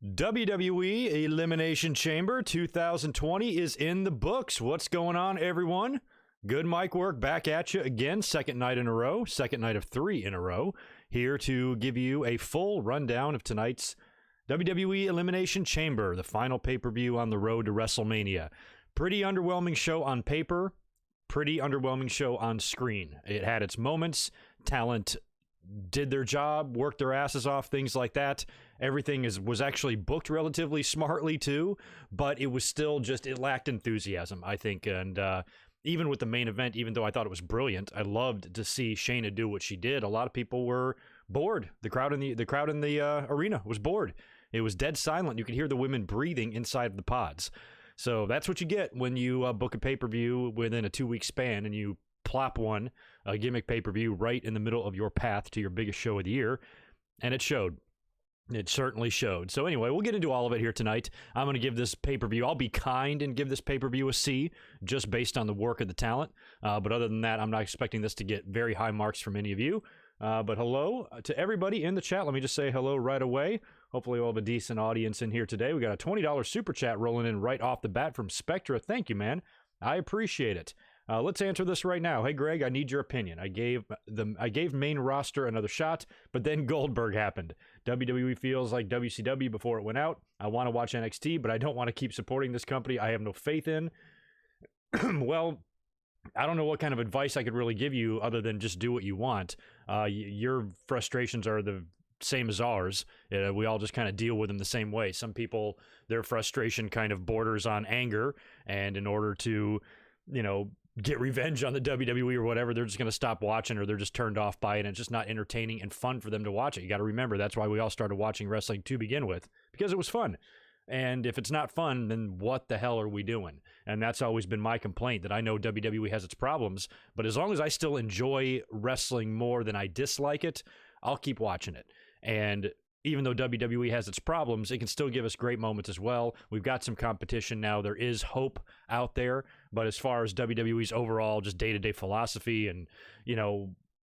WWE Elimination Chamber 2020 is in the books. What's going on, everyone? GoodMicWork back at you again, second night in a row, second night of 3 in a row, here to give you a full rundown of tonight's WWE Elimination Chamber, the final pay-per-view on the road to WrestleMania. Pretty underwhelming show on paper, pretty underwhelming show on screen. It had its moments, talent did their job, worked their asses off, things like that. Everything was actually booked relatively smartly too, but it was still just, it lacked enthusiasm, I think. And even with the main event, even though I thought it was brilliant, I loved to see Shayna do what she did. A lot of people were bored. The crowd in the arena was bored. It was dead silent. You could hear the women breathing inside of the pods. So that's what you get when you book a pay-per-view within a 2-week span and you plop a gimmick pay-per-view right in the middle of your path to your biggest show of the year. And it showed. It certainly showed. So anyway, we'll get into all of it here tonight. I'm going to give this pay-per-view, I'll be kind and give this pay-per-view a C, just based on the work of the talent. But other than that, I'm not expecting this to get very high marks from any of you. But hello to everybody in the chat. Let me just say hello right away. Hopefully we'll have a decent audience in here today. We got a $20 super chat rolling in right off the bat from Spectra. Thank you, man. I appreciate it. Let's answer this right now. Hey, Greg, I need your opinion. I gave main roster another shot, but then Goldberg happened. WWE feels like WCW before it went out. I want to watch NXT, but I don't want to keep supporting this company I have no faith in. Well, I don't know what kind of advice I could really give you other than just do what you want. Your frustrations are the same as ours. We all just kind of deal with them the same way. Some people, their frustration kind of borders on anger, and in order to, get revenge on the WWE or whatever, they're just going to stop watching, or they're just turned off by it, and it's just not entertaining and fun for them to watch it. You got to remember, that's why we all started watching wrestling to begin with, because it was fun. And if it's not fun, then what the hell are we doing? And that's always been my complaint, that I know WWE has its problems, but as long as I still enjoy wrestling more than I dislike it, I'll keep watching it. And even though WWE has its problems, it can still give us great moments as well. We've got some competition now. There is hope out there. But as far as WWE's overall just day-to-day philosophy and,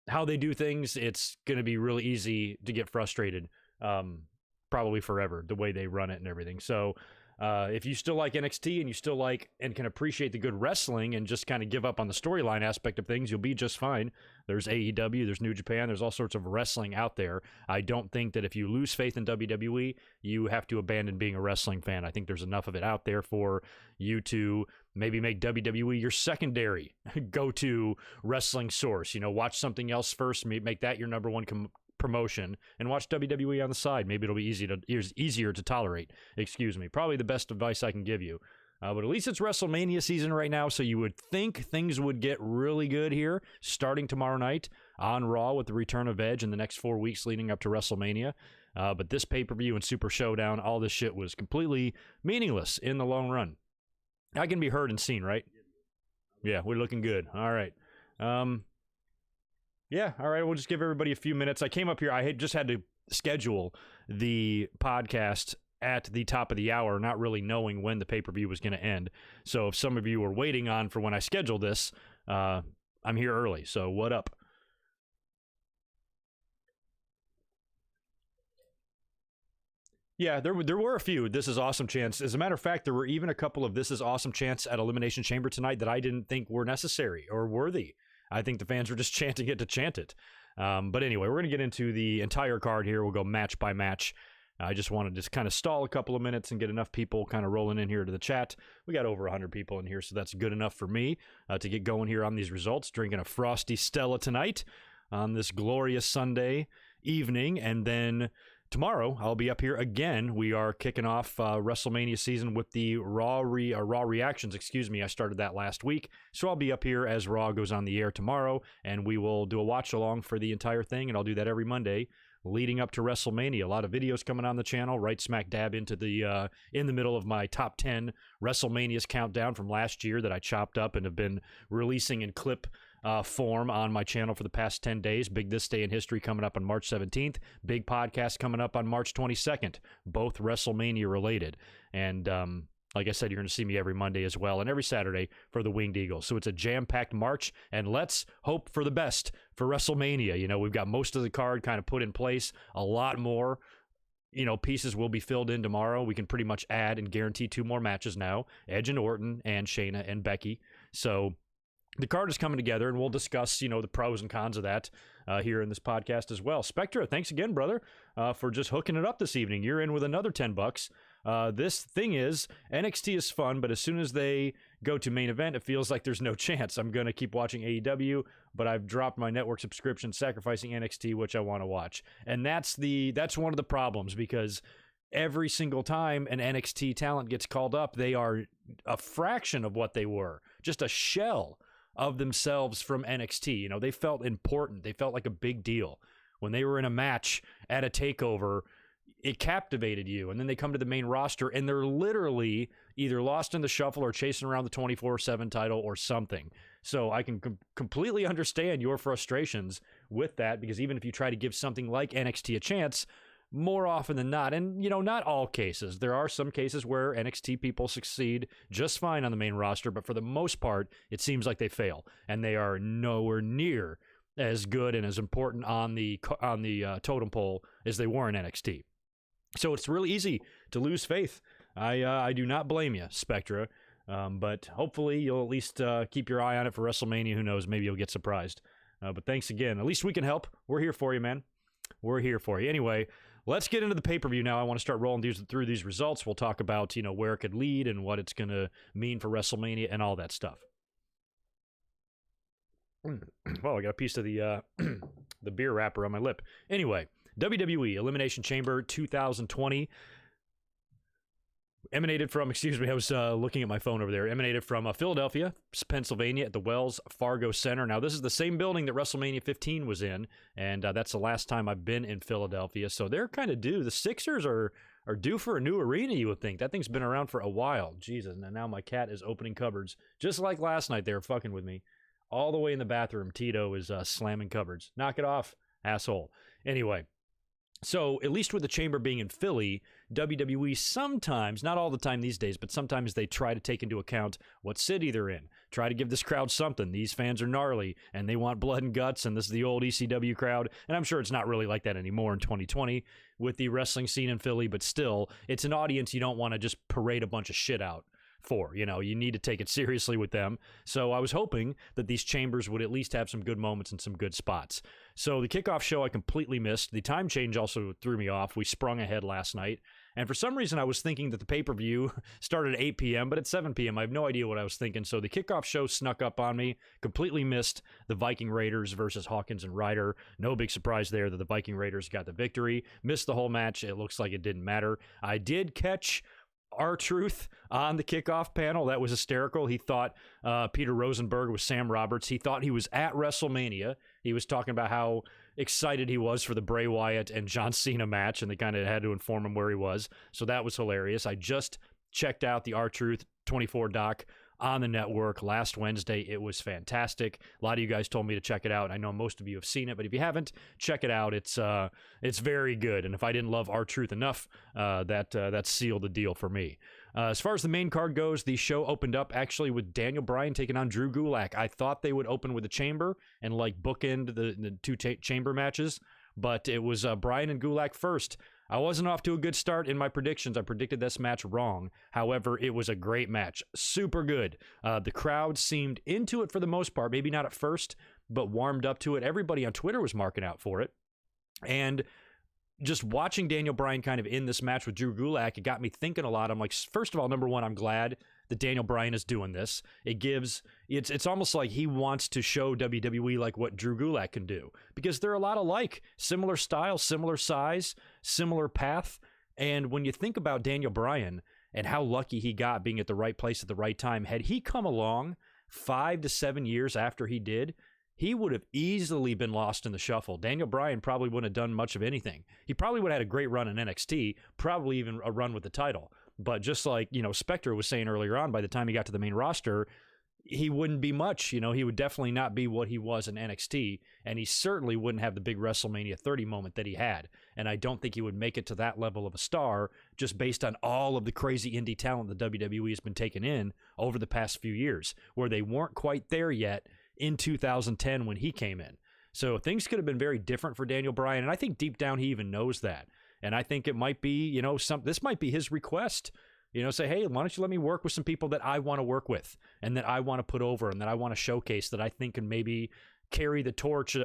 how they do things, it's going to be really easy to get frustrated, probably forever, the way they run it and everything. So if you still like NXT and you still like and can appreciate the good wrestling and just kind of give up on the storyline aspect of things, you'll be just fine. There's AEW, there's New Japan, there's all sorts of wrestling out there. I don't think that if you lose faith in WWE, you have to abandon being a wrestling fan. I think there's enough of it out there for you to maybe make WWE your secondary go-to wrestling source. Watch something else first, make that your number one promotion, and watch WWE on the side. Maybe it'll be easier to tolerate. Probably the best advice I can give you. But at least it's WrestleMania season right now, so you would think things would get really good here starting tomorrow night on Raw with the return of Edge in the next 4 weeks leading up to WrestleMania. But this pay-per-view and Super Showdown, all this shit was completely meaningless in the long run. I can be heard and seen, right? Yeah, we're looking good. All right. Yeah, all right, we'll just give everybody a few minutes. I came up here, I had just had to schedule the podcast at the top of the hour, not really knowing when the pay-per-view was going to end. So if some of you were waiting on for when I schedule this, I'm here early, so what up? Yeah, there were a few This Is Awesome chants. As a matter of fact, there were even a couple of This Is Awesome chants at Elimination Chamber tonight that I didn't think were necessary or worthy. I think the fans were just chanting it to chant it. But anyway, we're going to get into the entire card here. We'll go match by match. I just wanted to just kind of stall a couple of minutes and get enough people kind of rolling in here to the chat. We got over 100 people in here, so that's good enough for me to get going here on these results. Drinking a Frosty Stella tonight on this glorious Sunday evening. And then tomorrow, I'll be up here again. We are kicking off WrestleMania season with the Raw reactions. I started that last week. So I'll be up here as Raw goes on the air tomorrow, and we will do a watch along for the entire thing, and I'll do that every Monday leading up to WrestleMania. A lot of videos coming on the channel, right smack dab into the in the middle of my top 10 WrestleManias countdown from last year that I chopped up and have been releasing in clip form on my channel for the past 10 days. Big This Day in History coming up on March 17th. Big podcast coming up on March 22nd, both WrestleMania related. And like I said, you're going to see me every Monday as well, and every Saturday for the Winged Eagle. So it's a jam-packed March, and let's hope for the best for WrestleMania. We've got most of the card kind of put in place, a lot more pieces will be filled in tomorrow. We can pretty much add and guarantee 2 more matches now, Edge and Orton and Shayna and Becky. So the card is coming together, and we'll discuss, the pros and cons of that here in this podcast as well. Spectra, thanks again, brother, for just hooking it up this evening. You're in with another $10. This thing is, NXT is fun, but as soon as they go to main event, it feels like there's no chance. I'm going to keep watching AEW, but I've dropped my network subscription, sacrificing NXT, which I want to watch. And that's one of the problems, because every single time an NXT talent gets called up, they are a fraction of what they were, just a shell of themselves from NXT. They felt important. They felt like a big deal. When they were in a match at a takeover, it captivated you, and then they come to the main roster and they're literally either lost in the shuffle or chasing around the 24/7 title or something. So I can completely understand your frustrations with that, because even if you try to give something like NXT a chance, more often than not, and not all cases, there are some cases where NXT people succeed just fine on the main roster, but for the most part, it seems like they fail, and they are nowhere near as good and as important on the totem pole as they were in NXT. So it's really easy to lose faith. I do not blame you, Spectra, but hopefully you'll at least keep your eye on it for WrestleMania. Who knows? Maybe you'll get surprised. But thanks again. At least we can help. We're here for you, man. We're here for you. Anyway, let's get into the pay-per-view now. I want to start rolling through these results. We'll talk about where it could lead and what it's going to mean for WrestleMania and all that stuff. Well, I got a piece of the the beer wrapper on my lip. Anyway, WWE Elimination Chamber 2020 emanated from, I was looking at my phone over there, emanated from Philadelphia, Pennsylvania at the Wells Fargo Center. Now, this is the same building that WrestleMania 15 was in, and that's the last time I've been in Philadelphia, so they're kind of due. The Sixers are due for a new arena, you would think. That thing's been around for a while. Jesus, and now my cat is opening cupboards. Just like last night, they were fucking with me. All the way in the bathroom, Tito is slamming cupboards. Knock it off, asshole. Anyway, so at least with the Chamber being in Philly, WWE sometimes, not all the time these days, but sometimes they try to take into account what city they're in. Try to give this crowd something. These fans are gnarly, and they want blood and guts, and this is the old ECW crowd. And I'm sure it's not really like that anymore in 2020 with the wrestling scene in Philly, but still, it's an audience you don't want to just parade a bunch of shit out for. You need to take it seriously with them. So I was hoping that these chambers would at least have some good moments and some good spots. So the kickoff show I completely missed. The time change also threw me off. We sprung ahead last night. And for some reason, I was thinking that the pay-per-view started at 8 p.m., but at 7 p.m. I have no idea what I was thinking. So the kickoff show snuck up on me. Completely missed the Viking Raiders versus Hawkins and Ryder. No big surprise there that the Viking Raiders got the victory. Missed the whole match. It looks like it didn't matter. I did catch R-Truth on the kickoff panel. That was hysterical. He thought Peter Rosenberg was Sam Roberts. He thought he was at WrestleMania. He was talking about how excited he was for the Bray Wyatt and John Cena match, and they kind of had to inform him where he was. So that was hilarious. I just checked out the R-Truth 24 doc on the network last Wednesday. It was fantastic. A lot of you guys told me to check it out. I know most of you have seen it, but if you haven't, check it out. It's very good. And if I didn't love R-Truth enough, that sealed the deal for me. As far as the main card goes, the show opened up actually with Daniel Bryan taking on Drew Gulak. I thought they would open with the Chamber and bookend the two Chamber matches, but it was Bryan and Gulak first. I wasn't off to a good start in my predictions. I predicted this match wrong. However, it was a great match. Super good. The crowd seemed into it for the most part. Maybe not at first, but warmed up to it. Everybody on Twitter was marking out for it. And just watching Daniel Bryan kind of in this match with Drew Gulak, it got me thinking a lot. I'm like, first of all, number one, I'm glad that Daniel Bryan is doing this. It's almost like he wants to show WWE like what Drew Gulak can do, because they're a lot alike, similar style, similar size, similar path. And when you think about Daniel Bryan and how lucky he got being at the right place at the right time, had he come along 5 to 7 years after he did, he would have easily been lost in the shuffle. Daniel Bryan probably wouldn't have done much of anything. He probably would have had a great run in NXT, probably even a run with the title. But just like, Spectre was saying earlier on, by the time he got to the main roster, he wouldn't be much. He would definitely not be what he was in NXT, and he certainly wouldn't have the big WrestleMania 30 moment that he had. And I don't think he would make it to that level of a star just based on all of the crazy indie talent that WWE has been taking in over the past few years, where they weren't quite there yet in 2010 when he came in. So things could have been very different for Daniel Bryan, and I think deep down he even knows that. And I think it might be, this might be his request. Say, hey, why don't you let me work with some people that I want to work with and that I want to put over and that I want to showcase that I think can maybe carry the torch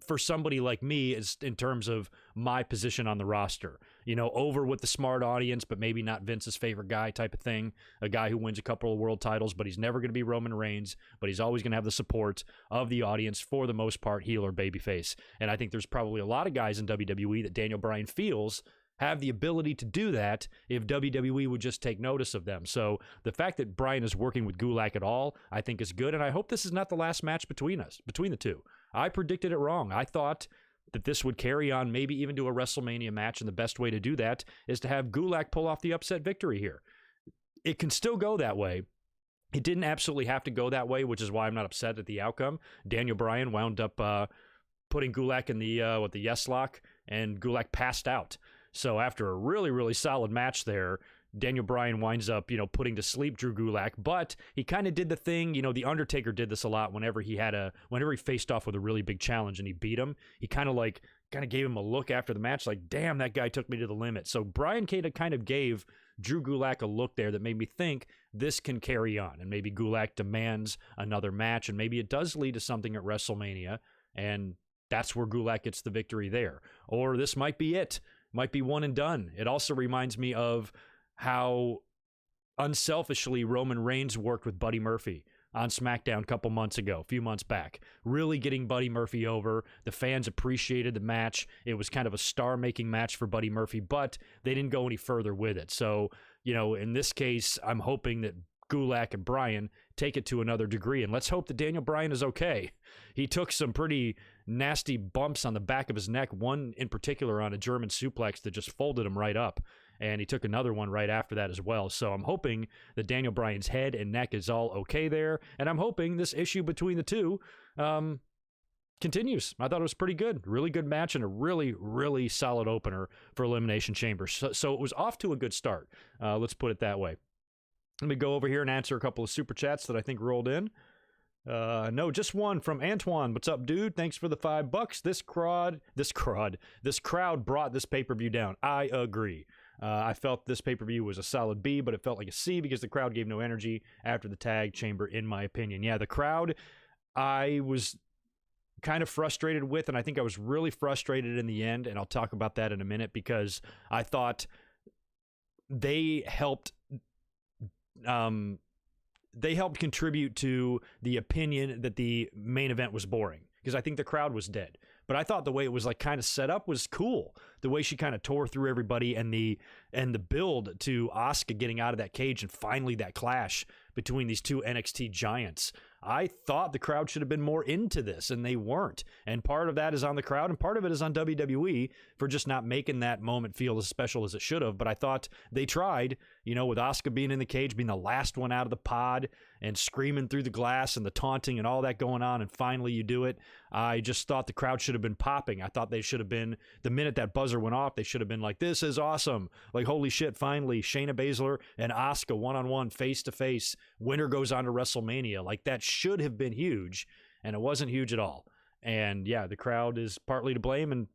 for somebody like me is in terms of my position on the roster, over with the smart audience, but maybe not Vince's favorite guy type of thing, a guy who wins a couple of world titles, but he's never going to be Roman Reigns, but he's always going to have the support of the audience for the most part, heel or babyface. And I think there's probably a lot of guys in WWE that Daniel Bryan feels have the ability to do that if WWE would just take notice of them. So the fact that Bryan is working with Gulak at all, I think is good. And I hope this is not the last match between the two. I predicted it wrong. I thought that this would carry on maybe even to a WrestleMania match. And the best way to do that is to have Gulak pull off the upset victory here. It can still go that way. It didn't absolutely have to go that way, which is why I'm not upset at the outcome. Daniel Bryan wound up putting Gulak in the yes lock, and Gulak passed out. So after a really, really solid match there, Daniel Bryan winds up, putting to sleep Drew Gulak, but he kind of did the thing, the Undertaker did this a lot whenever he faced off with a really big challenge and he beat him. He kind of gave him a look after the match like, damn, that guy took me to the limit. So Bryan kind of gave Drew Gulak a look there that made me think this can carry on, and maybe Gulak demands another match, and maybe it does lead to something at WrestleMania, and that's where Gulak gets the victory there. Or this might be it. Might be one and done. It also reminds me of how unselfishly Roman Reigns worked with Buddy Murphy on SmackDown a few months back. Really getting Buddy Murphy over. The fans appreciated the match. It was kind of a star-making match for Buddy Murphy, but they didn't go any further with it. So, in this case, I'm hoping that Gulak and Bryan take it to another degree. And let's hope that Daniel Bryan is okay. He took some pretty nasty bumps on the back of his neck, one in particular on a German suplex that just folded him right up. And he took another one right after that as well. So I'm hoping that Daniel Bryan's head and neck is all okay there. And I'm hoping this issue between the two continues. I thought it was pretty good. Really good match and a really, really solid opener for Elimination Chamber. So it was off to a good start. Let's put it that way. Let me go over here and answer a couple of super chats that I think rolled in. No, just one from Antoine. What's up, dude? Thanks for the $5. This crowd brought this pay-per-view down. I agree. I felt this pay-per-view was a solid B, but it felt like a C because the crowd gave no energy after the tag chamber, in my opinion. Yeah, the crowd, I was kind of frustrated with, and I think I was really frustrated in the end, and I'll talk about that in a minute, because I thought they helped contribute to the opinion that the main event was boring, because I think the crowd was dead. But I thought the way it was kind of set up was cool. The way she kind of tore through everybody, and the build to Asuka getting out of that cage and finally that clash between these two NXT giants. I thought the crowd should have been more into this, and they weren't. And part of that is on the crowd, and part of it is on WWE for just not making that moment feel as special as it should have. But I thought they tried, with Asuka being in the cage, being the last one out of the pod, and screaming through the glass, and the taunting and all that going on, and finally you do it. I just thought the crowd should have been popping. I thought they should have been, the minute that buzzer went off, they should have been like, this is awesome. Like, holy shit, finally, Shayna Baszler and Asuka one-on-one, face-to-face. Winner goes on to WrestleMania. Like, that should have been huge, and it wasn't huge at all. And yeah, the crowd is partly to blame, and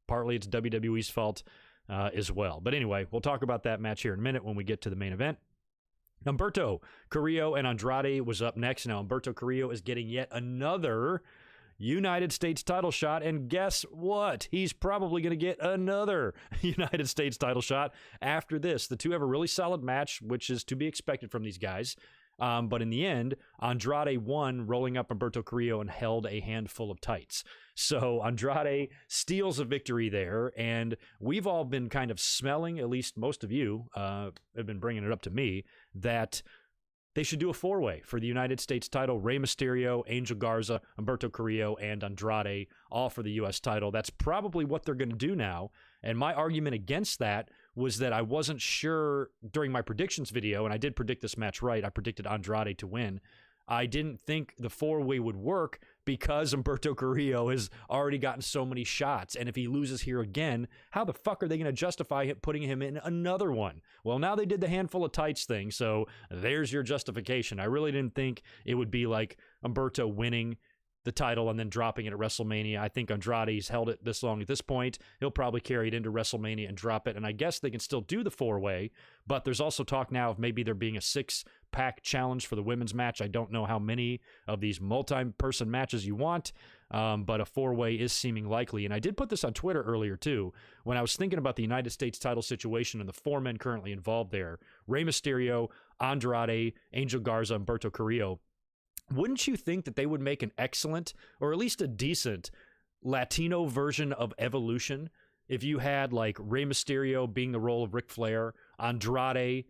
partly it's WWE's fault as well. But anyway, we'll talk about that match here in a minute when we get to the main event. Humberto Carrillo and Andrade was up next. Now, Humberto Carrillo is getting yet another United States title shot, and guess what? He's probably going to get another United States title shot after this. The two have a really solid match, which is to be expected from these guys. But in the end, Andrade won, rolling up Humberto Carrillo and held a handful of tights. So Andrade steals a victory there, and we've all been kind of smelling, at least most of you have been bringing it up to me, that they should do a four-way for the United States title. Rey Mysterio, Angel Garza, Humberto Carrillo, and Andrade, all for the U.S. title. That's probably what they're going to do now. And my argument against that was that I wasn't sure during my predictions video, and I did predict this match right. I predicted Andrade to win. I didn't think the four-way would work because Humberto Carrillo has already gotten so many shots. And if he loses here again, how the fuck are they going to justify putting him in another one? Well, now they did the handful of tights thing, so there's your justification. I really didn't think it would be like Humberto winning the title and then dropping it at WrestleMania. I think Andrade's held it this long at this point. He'll probably carry it into WrestleMania and drop it. And I guess they can still do the 4-way, but there's also talk now of maybe there being a 6-pack challenge for the women's match. I don't know how many of these multi-person matches you want, but a 4-way is seeming likely. And I did put this on Twitter earlier too, when I was thinking about the United States title situation and the 4 men currently involved there, Rey Mysterio, Andrade, Angel Garza, and Humberto Carrillo. Wouldn't you think that they would make an excellent, or at least a decent, Latino version of Evolution if you had like Rey Mysterio being the role of Ric Flair, Andrade,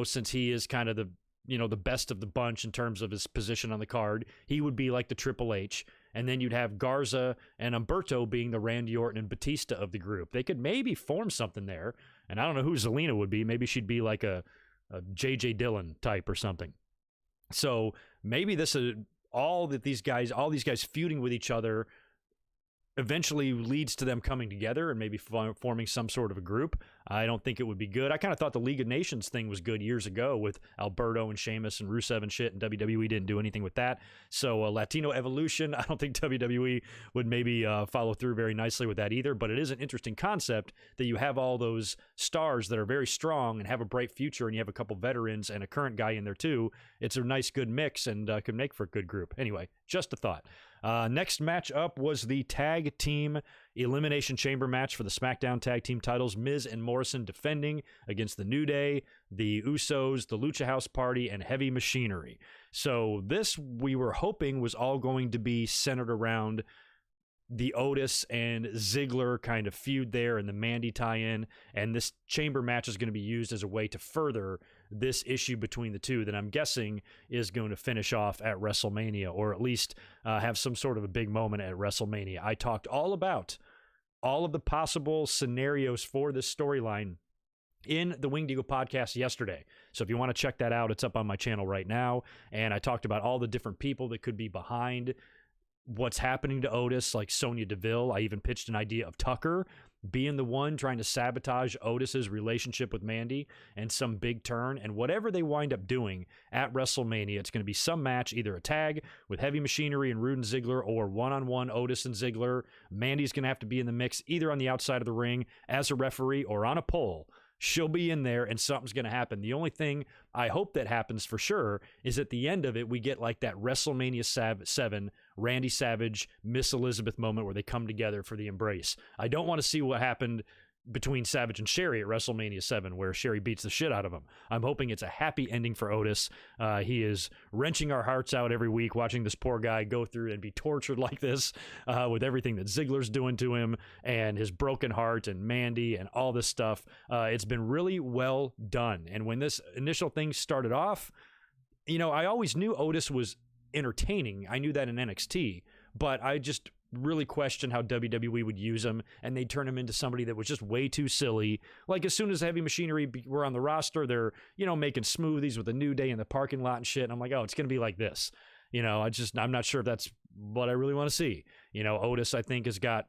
since he is kind of the, the best of the bunch in terms of his position on the card, he would be like the Triple H, and then you'd have Garza and Humberto being the Randy Orton and Batista of the group. They could maybe form something there, and I don't know who Zelina would be. Maybe she'd be like a J.J. Dillon type or something. So maybe this is all these guys feuding with each other eventually leads to them coming together and maybe forming some sort of a group. I don't think it would be good. I kind of thought the League of Nations thing was good years ago with Alberto and Sheamus and Rusev and shit, and WWE didn't do anything with that. So Latino Evolution, I don't think WWE would maybe follow through very nicely with that either, but it is an interesting concept that you have all those stars that are very strong and have a bright future, and you have a couple veterans and a current guy in there too. It's a nice, good mix and could make for a good group. Anyway, just a thought. Next match up was the Tag Team Elimination Chamber match for the SmackDown Tag Team titles. Miz and Morrison defending against the New Day, the Usos, the Lucha House Party, and Heavy Machinery. So this, we were hoping, was all going to be centered around the Otis and Ziggler kind of feud there and the Mandy tie-in, and this chamber match is going to be used as a way to further this issue between the two that I'm guessing is going to finish off at WrestleMania, or at least have some sort of a big moment at WrestleMania. I talked all about all of the possible scenarios for this storyline in the Winged Eagle podcast yesterday. So if you want to check that out, it's up on my channel right now, and I talked about all the different people that could be behind what's happening to Otis, like Sonya Deville. I even pitched an idea of Tucker being the one trying to sabotage Otis's relationship with Mandy and some big turn. And whatever they wind up doing at WrestleMania, it's going to be some match, either a tag with Heavy Machinery and Rude and Ziggler, or one-on-one Otis and Ziggler. Mandy's going to have to be in the mix, either on the outside of the ring as a referee or on a pole. She'll be in there and something's going to happen. The only thing I hope that happens for sure is at the end of it, we get like that WrestleMania 7 Randy Savage, Miss Elizabeth moment where they come together for the embrace. I don't want to see what happened between Savage and Sherry at WrestleMania 7 where Sherry beats the shit out of him. I'm hoping it's a happy ending for Otis. He is wrenching our hearts out every week watching this poor guy go through and be tortured like this with everything that Ziggler's doing to him and his broken heart and Mandy and all this stuff. It's been really well done. And when this initial thing started off, I always knew Otis was entertaining. I knew that in NXT, but I just really question how WWE would use him, and they'd turn him into somebody that was just way too silly. Like, as soon as Heavy Machinery were on the roster, they're, making smoothies with the New Day in the parking lot and shit, and I'm like, oh, it's going to be like this. I'm not sure if that's what I really want to see. Otis, I think, has got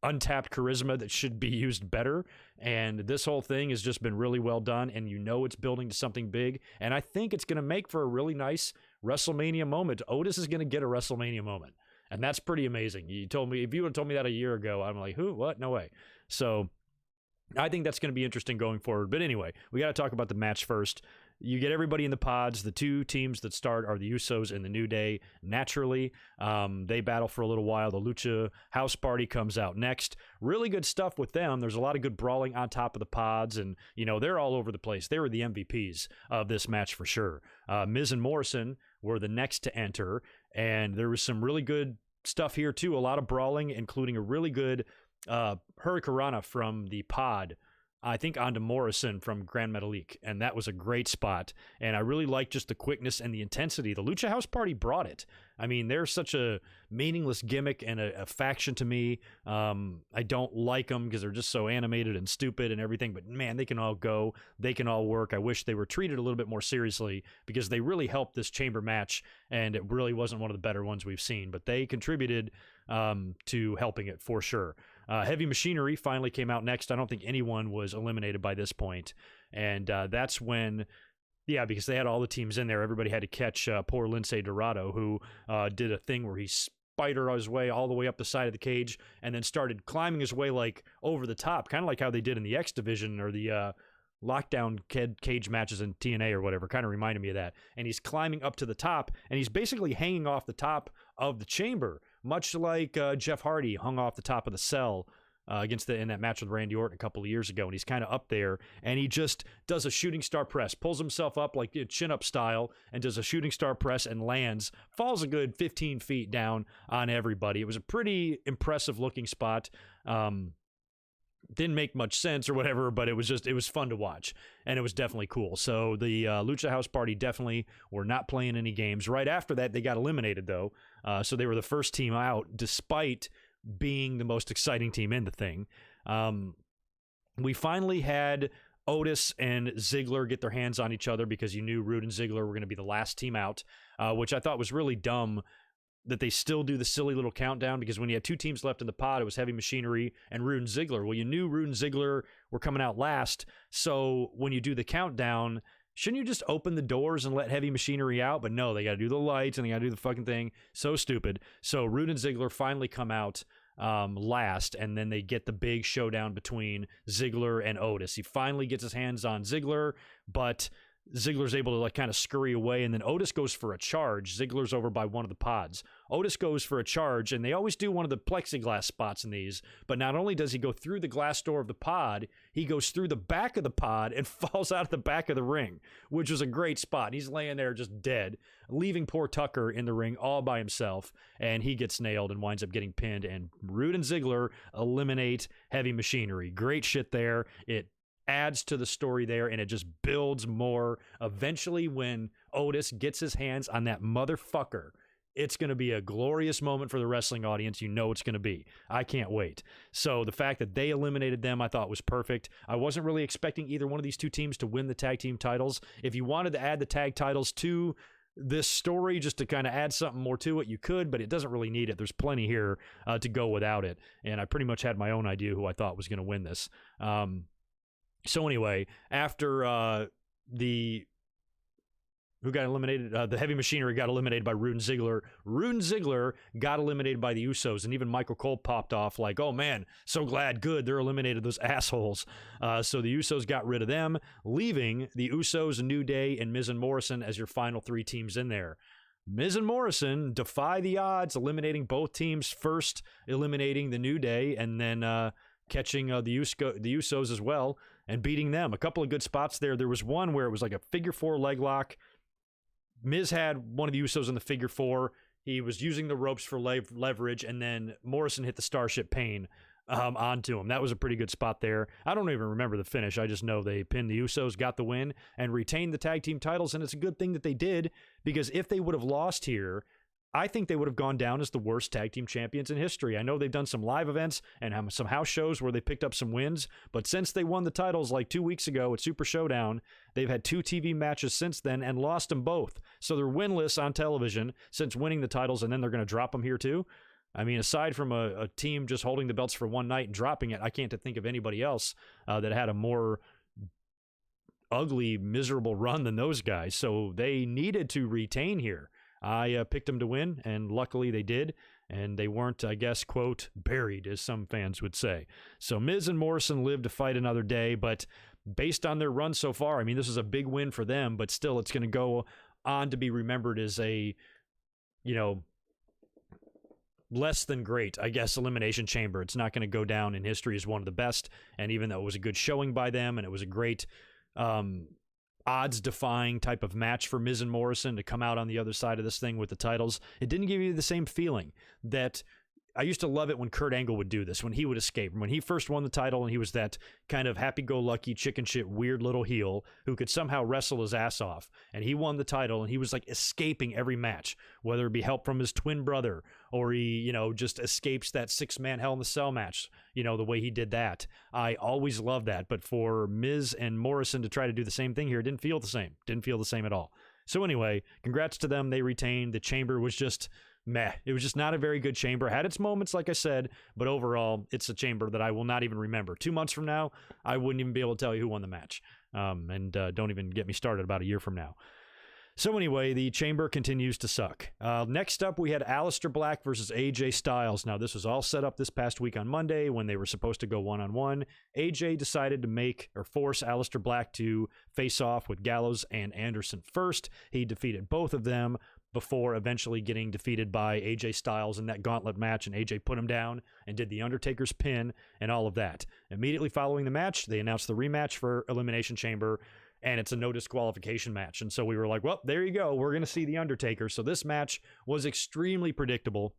untapped charisma that should be used better, and this whole thing has just been really well done, and it's building to something big, and I think it's going to make for a really nice WrestleMania moment. Otis is going to get a WrestleMania moment. And that's pretty amazing. If you would have told me that a year ago, I'm like, who? What? No way. So I think that's going to be interesting going forward. But anyway, we got to talk about the match first. You get everybody in the pods. The two teams that start are the Usos and the New Day. Naturally, they battle for a little while. The Lucha House Party comes out next. Really good stuff with them. There's a lot of good brawling on top of the pods, and they're all over the place. They were the MVPs of this match for sure. Miz and Morrison were the next to enter, and there was some really good stuff here too. A lot of brawling, including a really good Hurricanrana from the pod, I think, onto Morrison from Grand Metalik, and that was a great spot. And I really like just the quickness and the intensity. The Lucha House Party brought it. I mean, they're such a meaningless gimmick and a faction to me. I don't like them because they're just so animated and stupid and everything, but man, they can all go. They can all work. I wish they were treated a little bit more seriously because they really helped this chamber match, and it really wasn't one of the better ones we've seen, but they contributed to helping it for sure. Heavy Machinery finally came out next. I don't think anyone was eliminated by this point, and that's when Yeah, because they had all the teams in there. Everybody had to catch poor Lince Dorado, who did a thing where he spider his way all the way up the side of the cage and then started climbing his way like over the top, kind of like how they did in the X Division or the lockdown cage matches in TNA or whatever. Kind of reminded me of that. And he's climbing up to the top, and he's basically hanging off the top of the chamber, much like Jeff Hardy hung off the top of the cell in that match with Randy Orton a couple of years ago. And he's kind of up there, and he just does a shooting star press, pulls himself up like chin up style, and does a shooting star press and lands, falls a good 15 feet down on everybody. It was a pretty impressive looking spot. Didn't make much sense or whatever, but it was fun to watch, and it was definitely cool. So the Lucha House Party definitely were not playing any games. Right after that, they got eliminated, though. So they were the first team out, despite being the most exciting team in the thing. We finally had Otis and Ziggler get their hands on each other because you knew Rude and Ziggler were going to be the last team out, which I thought was really dumb that they still do the silly little countdown, because when you had two teams left in the pod, it was Heavy Machinery and Rude and Ziggler. Well, you knew Rude and Ziggler were coming out last, so when you do the countdown, shouldn't you just open the doors and let Heavy Machinery out? But no, they got to do the lights and they got to do the fucking thing. So stupid. So Rude and Ziggler finally come out last, and then they get the big showdown between Ziggler and Otis. He finally gets his hands on Ziggler, but Ziggler's able to like kind of scurry away, and then Otis goes for a charge. Ziggler's over by one of the pods. Otis goes for a charge, and they always do one of the plexiglass spots in these, but not only does he go through the glass door of the pod, he goes through the back of the pod and falls out of the back of the ring, which was a great spot. He's laying there just dead, leaving poor Tucker in the ring all by himself, and he gets nailed and winds up getting pinned, and Rude and Ziggler eliminate Heavy Machinery. Great shit there. It adds to the story there, and it just builds more. Eventually, when Otis gets his hands on that motherfucker, it's going to be a glorious moment for the wrestling audience. You know it's going to be. I can't wait. So the fact that they eliminated them, I thought was perfect. I wasn't really expecting either one of these two teams to win the tag team titles. If you wanted to add the tag titles to this story just to kind of add something more to it, you could, but it doesn't really need it. There's plenty here to go without it, and I pretty much had my own idea who I thought was going to win this. So anyway, after who got eliminated? The Heavy Machinery got eliminated by Rude and Ziggler. Rude and Ziggler got eliminated by the Usos, and even Michael Cole popped off like, oh man, so glad, good, they're eliminated, those assholes. So the Usos got rid of them, leaving the Usos, New Day, and Miz and Morrison as your final three teams in there. Miz and Morrison defy the odds, eliminating both teams, first eliminating the New Day, and then catching the Usos as well, and beating them. A couple of good spots there. There was one where it was like a figure four leg lock. Miz had one of the Usos in the figure four. He was using the ropes for leverage, and then Morrison hit the Starship Pain onto him. That was a pretty good spot there. I don't even remember the finish. I just know they pinned the Usos, got the win, and retained the tag team titles, and it's a good thing that they did, because if they would have lost here, I think they would have gone down as the worst tag team champions in history. I know they've done some live events and some house shows where they picked up some wins, but since they won the titles like 2 weeks ago at Super Showdown, they've had 2 TV matches since then and lost them both. So they're winless on television since winning the titles, and then they're going to drop them here too. I mean, aside from a team just holding the belts for one night and dropping it, I can't think of anybody else that had a more ugly, miserable run than those guys. So they needed to retain here. I picked them to win, and luckily they did, and they weren't, I guess, quote, buried, as some fans would say. So Miz and Morrison lived to fight another day, but based on their run so far, I mean, this is a big win for them, but still it's going to go on to be remembered as a, less than great, I guess, Elimination Chamber. It's not going to go down in history as one of the best, and even though it was a good showing by them, and it was a great odds-defying type of match for Miz and Morrison to come out on the other side of this thing with the titles, it didn't give you the same feeling that I used to love it when Kurt Angle would do this, when he would escape. When he first won the title and he was that kind of happy-go-lucky, chicken shit, weird little heel who could somehow wrestle his ass off. And he won the title and he was like escaping every match, whether it be help from his twin brother or he, just escapes that 6-man Hell in the Cell match, the way he did that. I always loved that. But for Miz and Morrison to try to do the same thing here, didn't feel the same. Didn't feel the same at all. So anyway, congrats to them. They retained. The chamber was just meh. It was just not a very good chamber. Had its moments, like I said, but overall, it's a chamber that I will not even remember. 2 months from now, I wouldn't even be able to tell you who won the match. And don't even get me started about a year from now. So anyway, the Chamber continues to suck. Next up, we had Aleister Black versus AJ Styles. Now, this was all set up this past week on Monday when they were supposed to go one-on-one. AJ decided to force Aleister Black to face off with Gallows and Anderson first. He defeated both of them before eventually getting defeated by AJ Styles in that gauntlet match, and AJ put him down and did the Undertaker's pin and all of that. Immediately following the match, they announced the rematch for Elimination Chamber, and it's a no disqualification match. And so we were like, well, there you go. We're going to see The Undertaker. So this match was extremely predictable,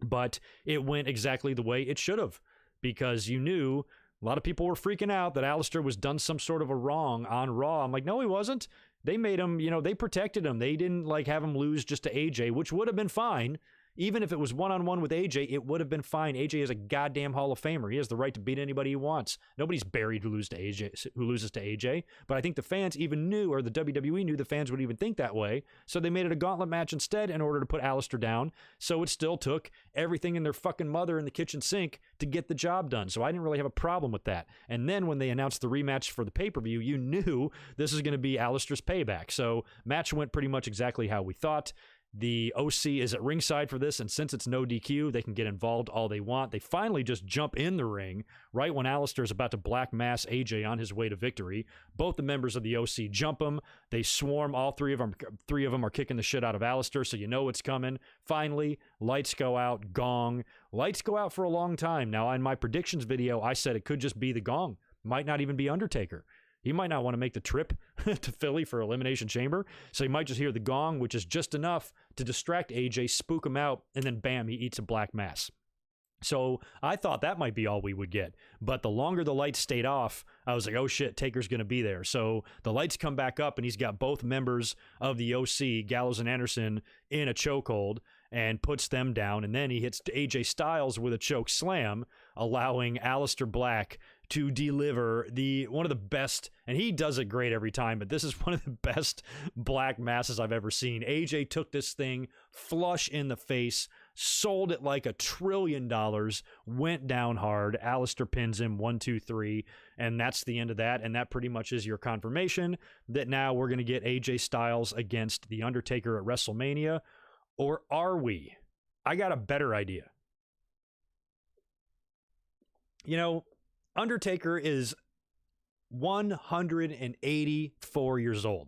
but it went exactly the way it should have, because you knew a lot of people were freaking out that Aleister was done some sort of a wrong on Raw. I'm like, no, he wasn't. They made him, they protected him. They didn't have him lose just to AJ, which would have been fine. Even if it was one-on-one with AJ, it would have been fine. AJ is a goddamn Hall of Famer. He has the right to beat anybody he wants. Nobody's buried who loses to AJ. But I think the fans even knew, or the WWE knew the fans would even think that way. So they made it a gauntlet match instead in order to put Aleister down. So it still took everything in their fucking mother in the kitchen sink to get the job done. So I didn't really have a problem with that. And then when they announced the rematch for the pay-per-view, you knew this is going to be Aleister's payback. So match went pretty much exactly how we thought. The OC is at ringside for this, and since it's no DQ, they can get involved all they want. They finally just jump in the ring right when Aleister is about to black mass AJ on his way to victory. Both the members of the OC jump him. They swarm. All three of them are kicking the shit out of Aleister, so you know it's coming. Finally, lights go out, gong. Lights go out for a long time. Now, in my predictions video, I said it could just be the gong. Might not even be Undertaker. He might not want to make the trip to Philly for Elimination Chamber, so he might just hear the gong, which is just enough to distract AJ, spook him out, and then bam, he eats a black mass. So I thought that might be all we would get, but the longer the lights stayed off, I was like, oh shit, Taker's going to be there. So the lights come back up, and he's got both members of the OC, Gallows and Anderson, in a chokehold and puts them down, and then he hits AJ Styles with a choke slam, allowing Aleister Black to deliver one of the best, and he does it great every time, but this is one of the best black masses I've ever seen. AJ took this thing flush in the face, sold it like $1 trillion, went down hard. Aleister pins him 1, 2, 3, and that's the end of that. And that pretty much is your confirmation that now we're going to get AJ Styles against The Undertaker at WrestleMania. Or are we? I got a better idea. Undertaker is 184 years old.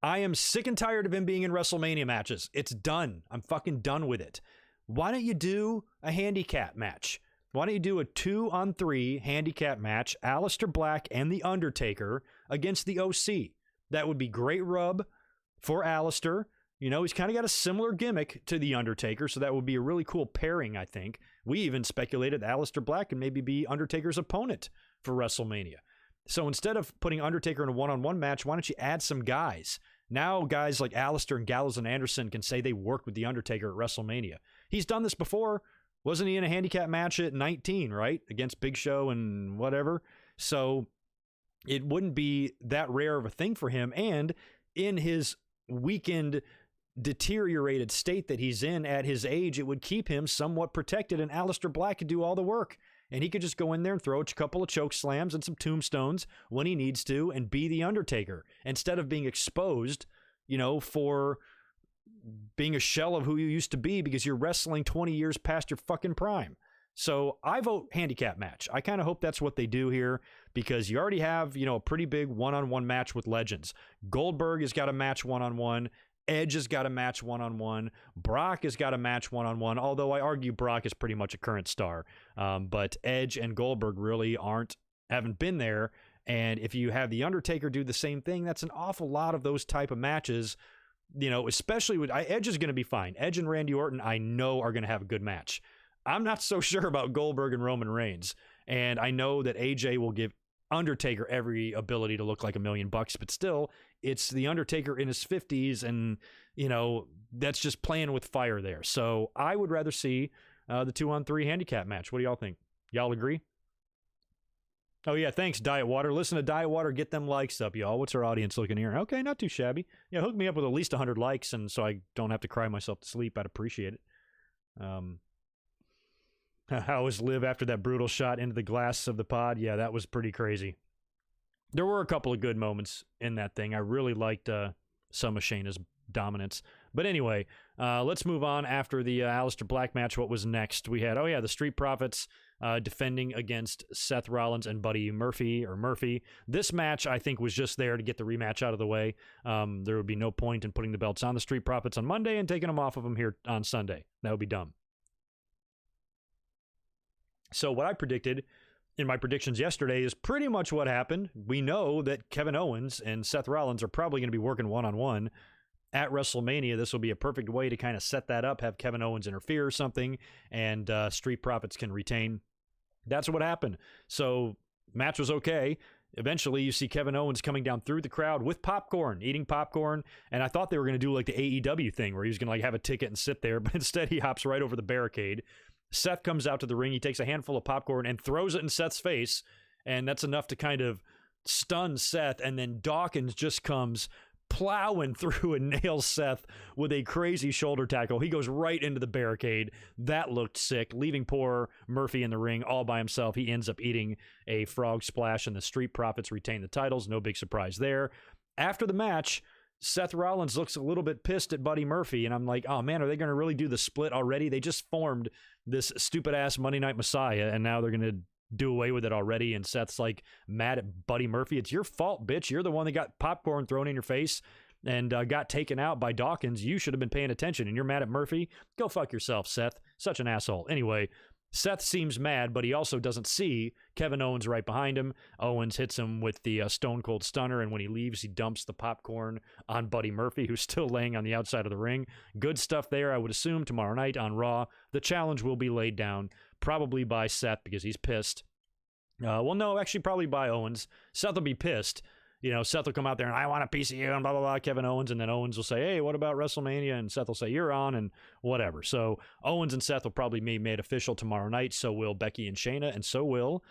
I am sick and tired of him being in WrestleMania matches. It's done. I'm fucking done with it. Why don't you do a handicap match? Why don't you do a 2-on-3 handicap match, Aleister Black and The Undertaker against the OC? That would be great rub for Aleister. He's kind of got a similar gimmick to The Undertaker, so that would be a really cool pairing, I think. We even speculated Aleister Black can maybe be Undertaker's opponent for WrestleMania. So instead of putting Undertaker in a one-on-one match, why don't you add some guys? Now guys like Aleister and Gallows and Anderson can say they worked with The Undertaker at WrestleMania. He's done this before. Wasn't he in a handicap match at 19, right? Against Big Show and whatever. So it wouldn't be that rare of a thing for him. And in his weakened, deteriorated state that he's in at his age, it would keep him somewhat protected, and Aleister Black could do all the work, and he could just go in there and throw a couple of choke slams and some tombstones when he needs to and be The Undertaker instead of being exposed, for being a shell of who you used to be because you're wrestling 20 years past your fucking prime. So I vote handicap match. I kind of hope that's what they do here, because you already have, a pretty big one-on-one match with legends. Goldberg has got a match one-on-one. Edge has got a match one-on-one. Brock has got a match one-on-one, although I argue Brock is pretty much a current star. But Edge and Goldberg really haven't been there. And if you have The Undertaker do the same thing, that's an awful lot of those type of matches, especially with Edge is going to be fine. Edge and Randy Orton, I know, are going to have a good match. I'm not so sure about Goldberg and Roman Reigns. And I know that AJ will give Undertaker every ability to look like $1 million, but still, it's The Undertaker in his 50s, and that's just playing with fire there. So I would rather see the 2-on-3 handicap match. What do y'all think? Y'all agree? Oh yeah, thanks, Diet Water. Listen to Diet Water, get them likes up, y'all. What's our audience looking here? Okay, not too shabby. Yeah, hook me up with at least 100 likes, and so I don't have to cry myself to sleep. I'd appreciate it. How was Liv after that brutal shot into the glass of the pod? Yeah, that was pretty crazy. There were a couple of good moments in that thing. I really liked some of Shayna's dominance. But anyway, let's move on. After the Aleister Black match, what was next? We had, the Street Profits defending against Seth Rollins and Buddy Murphy. This match, I think, was just there to get the rematch out of the way. There would be no point in putting the belts on the Street Profits on Monday and taking them off of them here on Sunday. That would be dumb. So what I predicted in my predictions yesterday is pretty much what happened. We know that Kevin Owens and Seth Rollins are probably going to be working one-on-one at WrestleMania. This will be a perfect way to kind of set that up, have Kevin Owens interfere or something, and Street Profits can retain. That's what happened. So match was okay. Eventually, you see Kevin Owens coming down through the crowd with popcorn, eating popcorn, and I thought they were going to do like the AEW thing where he was going to like have a ticket and sit there, but instead he hops right over the barricade. Seth comes out to the ring. He takes a handful of popcorn and throws it in Seth's face, and that's enough to kind of stun Seth, and then Dawkins just comes plowing through and nails Seth with a crazy shoulder tackle. He goes right into the barricade. That looked sick, leaving poor Murphy in the ring all by himself. He ends up eating a frog splash, and the Street Profits retain the titles. No big surprise there. After the match, Seth Rollins looks a little bit pissed at Buddy Murphy, and I'm like, oh man, are they going to really do the split already? They just formed this stupid-ass Monday Night Messiah, and now they're going to do away with it already, and Seth's like mad at Buddy Murphy. It's your fault, bitch. You're the one that got popcorn thrown in your face and got taken out by Dawkins. You should have been paying attention, and you're mad at Murphy? Go fuck yourself, Seth. Such an asshole. Anyway, Seth seems mad, but he also doesn't see Kevin Owens right behind him. Owens hits him with the Stone Cold Stunner, and when he leaves, he dumps the popcorn on Buddy Murphy, who's still laying on the outside of the ring. Good stuff there. I would assume tomorrow night on Raw, the challenge will be laid down, probably by Seth because he's pissed. Well, no, actually probably by Owens. Seth will be pissed. You know, Seth will come out there and I want a piece of you and blah, blah, blah, Kevin Owens. And then Owens will say, hey, what about WrestleMania? And Seth will say, you're on and whatever. So Owens and Seth will probably be made official tomorrow night. So will Becky and Shayna, and so will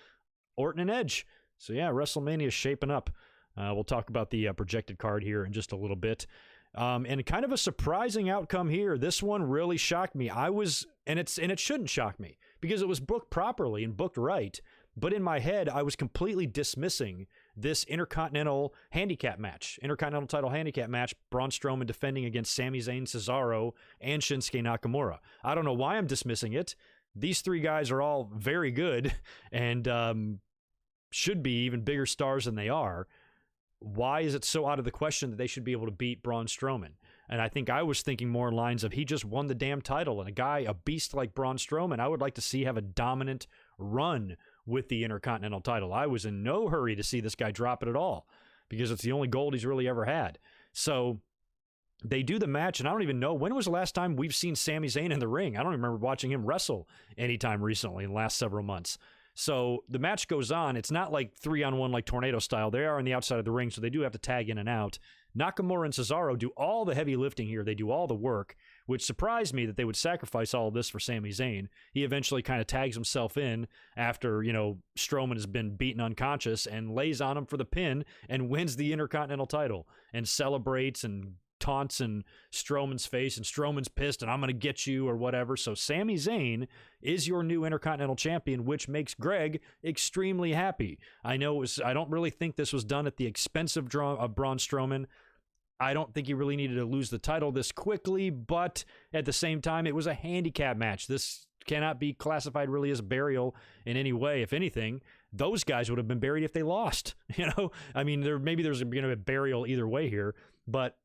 Orton and Edge. So yeah, WrestleMania is shaping up. We'll talk about the projected card here in just a little bit. And kind of a surprising outcome here. This one really shocked me. And it shouldn't shock me because it was booked properly and booked right. But in my head, I was completely dismissing this Intercontinental title handicap match, Braun Strowman defending against Sami Zayn, Cesaro, and Shinsuke Nakamura. I don't know why I'm dismissing it. These three guys are all very good and should be even bigger stars than they are. Why is it so out of the question that they should be able to beat Braun Strowman? And I think I was thinking more in lines of he just won the damn title, and a beast like Braun Strowman, I would like to see have a dominant run with the Intercontinental title. I was in no hurry to see this guy drop it at all because it's the only gold he's really ever had. So they do the match, and I don't even know, when was the last time we've seen Sami Zayn in the ring? I don't remember watching him wrestle anytime recently in the last several months. So the match goes on. It's not like 3-on-1 like Tornado style. They are on the outside of the ring, so they do have to tag in and out. Nakamura and Cesaro do all the heavy lifting here. They do all the work, which surprised me that they would sacrifice all of this for Sami Zayn. He eventually kind of tags himself in after, Strowman has been beaten unconscious and lays on him for the pin and wins the Intercontinental title and celebrates and taunts in Strowman's face, and Strowman's pissed and I'm going to get you or whatever. So Sami Zayn is your new Intercontinental champion, which makes Greg extremely happy. I don't really think this was done at the expense of Braun Strowman. I don't think he really needed to lose the title this quickly, but at the same time, it was a handicap match. This cannot be classified really as a burial in any way. If anything, those guys would have been buried if they lost. I mean, maybe there's going to be a burial either way here, but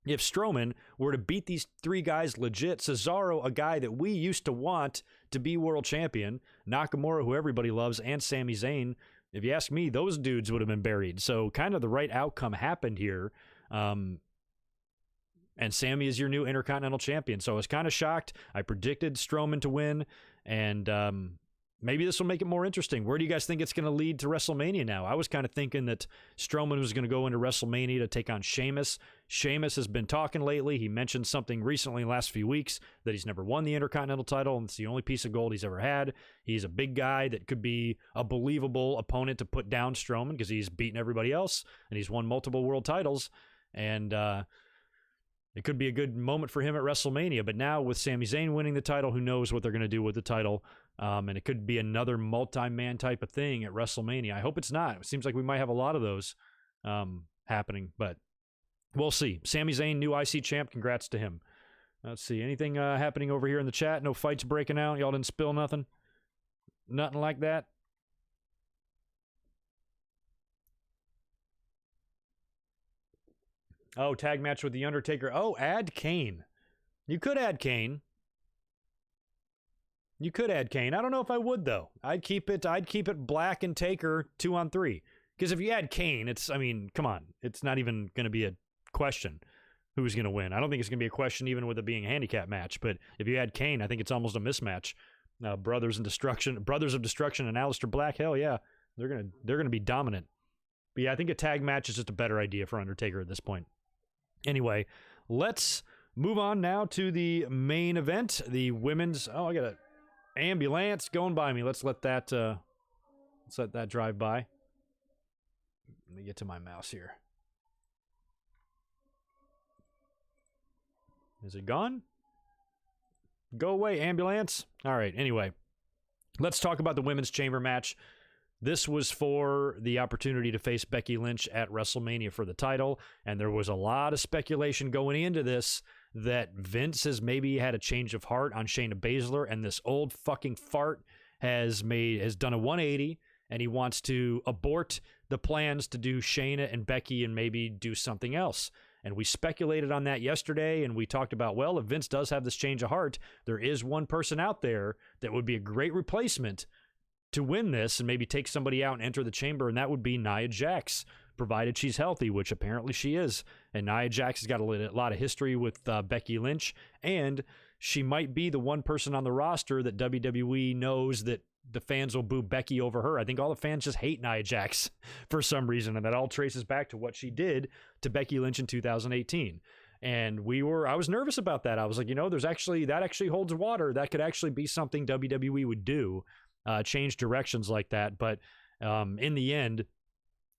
if Strowman were to beat these three guys legit, Cesaro, a guy that we used to want to be world champion, Nakamura, who everybody loves, and Sami Zayn, if you ask me, those dudes would have been buried. So kind of the right outcome happened here. And Sami is your new Intercontinental champion. So I was kind of shocked. I predicted Strowman to win, and maybe this will make it more interesting. Where do you guys think it's going to lead to WrestleMania now? I was kind of thinking that Strowman was going to go into WrestleMania to take on Sheamus. Sheamus has been talking lately. He mentioned something recently in the last few weeks that he's never won the Intercontinental title, and it's the only piece of gold he's ever had. He's a big guy that could be a believable opponent to put down Strowman because he's beaten everybody else, and he's won multiple world titles. And it could be a good moment for him at WrestleMania. But now with Sami Zayn winning the title, who knows what they're going to do with the title. And it could be another multi-man type of thing at WrestleMania. I hope it's not. It seems like we might have a lot of those happening, but we'll see. Sami Zayn, new IC champ. Congrats to him. Let's see. Anything happening over here in the chat? No fights breaking out? Y'all didn't spill nothing? Nothing like that? Oh, tag match with The Undertaker. Oh, add Kane. You could add Kane. You could add Kane. I don't know if I would, though. I'd keep it Black and Taker 2-on-3. Because if you add Kane, come on. It's not even going to be a question who's going to win. I don't think it's going to be a question even with it being a handicap match. But if you add Kane, I think it's almost a mismatch. Brothers of Destruction and Aleister Black, hell yeah. They're gonna be dominant. But yeah, I think a tag match is just a better idea for Undertaker at this point. Anyway, let's move on now to the main event. The women's... Oh, I got an ambulance going by me. Let's let that drive by. Let me get to my mouse here. Is it gone? Go away, ambulance. All right, anyway. Let's talk about the women's chamber match. This was for the opportunity to face Becky Lynch at WrestleMania for the title, and there was a lot of speculation going into this that Vince has maybe had a change of heart on Shayna Baszler, and this old fucking fart has done a 180, and he wants to abort the plans to do Shayna and Becky and maybe do something else. And we speculated on that yesterday, and we talked about, well, if Vince does have this change of heart, there is one person out there that would be a great replacement to win this and maybe take somebody out and enter the chamber, and that would be Nia Jax, provided she's healthy, which apparently she is. And Nia Jax has got a lot of history with Becky Lynch, and she might be the one person on the roster that WWE knows that the fans will boo Becky over her. I think all the fans just hate Nia Jax for some reason, and that all traces back to what she did to Becky Lynch in 2018. And I was nervous about that. I was like, that actually holds water. That could actually be something WWE would do. Change directions like that. But in the end,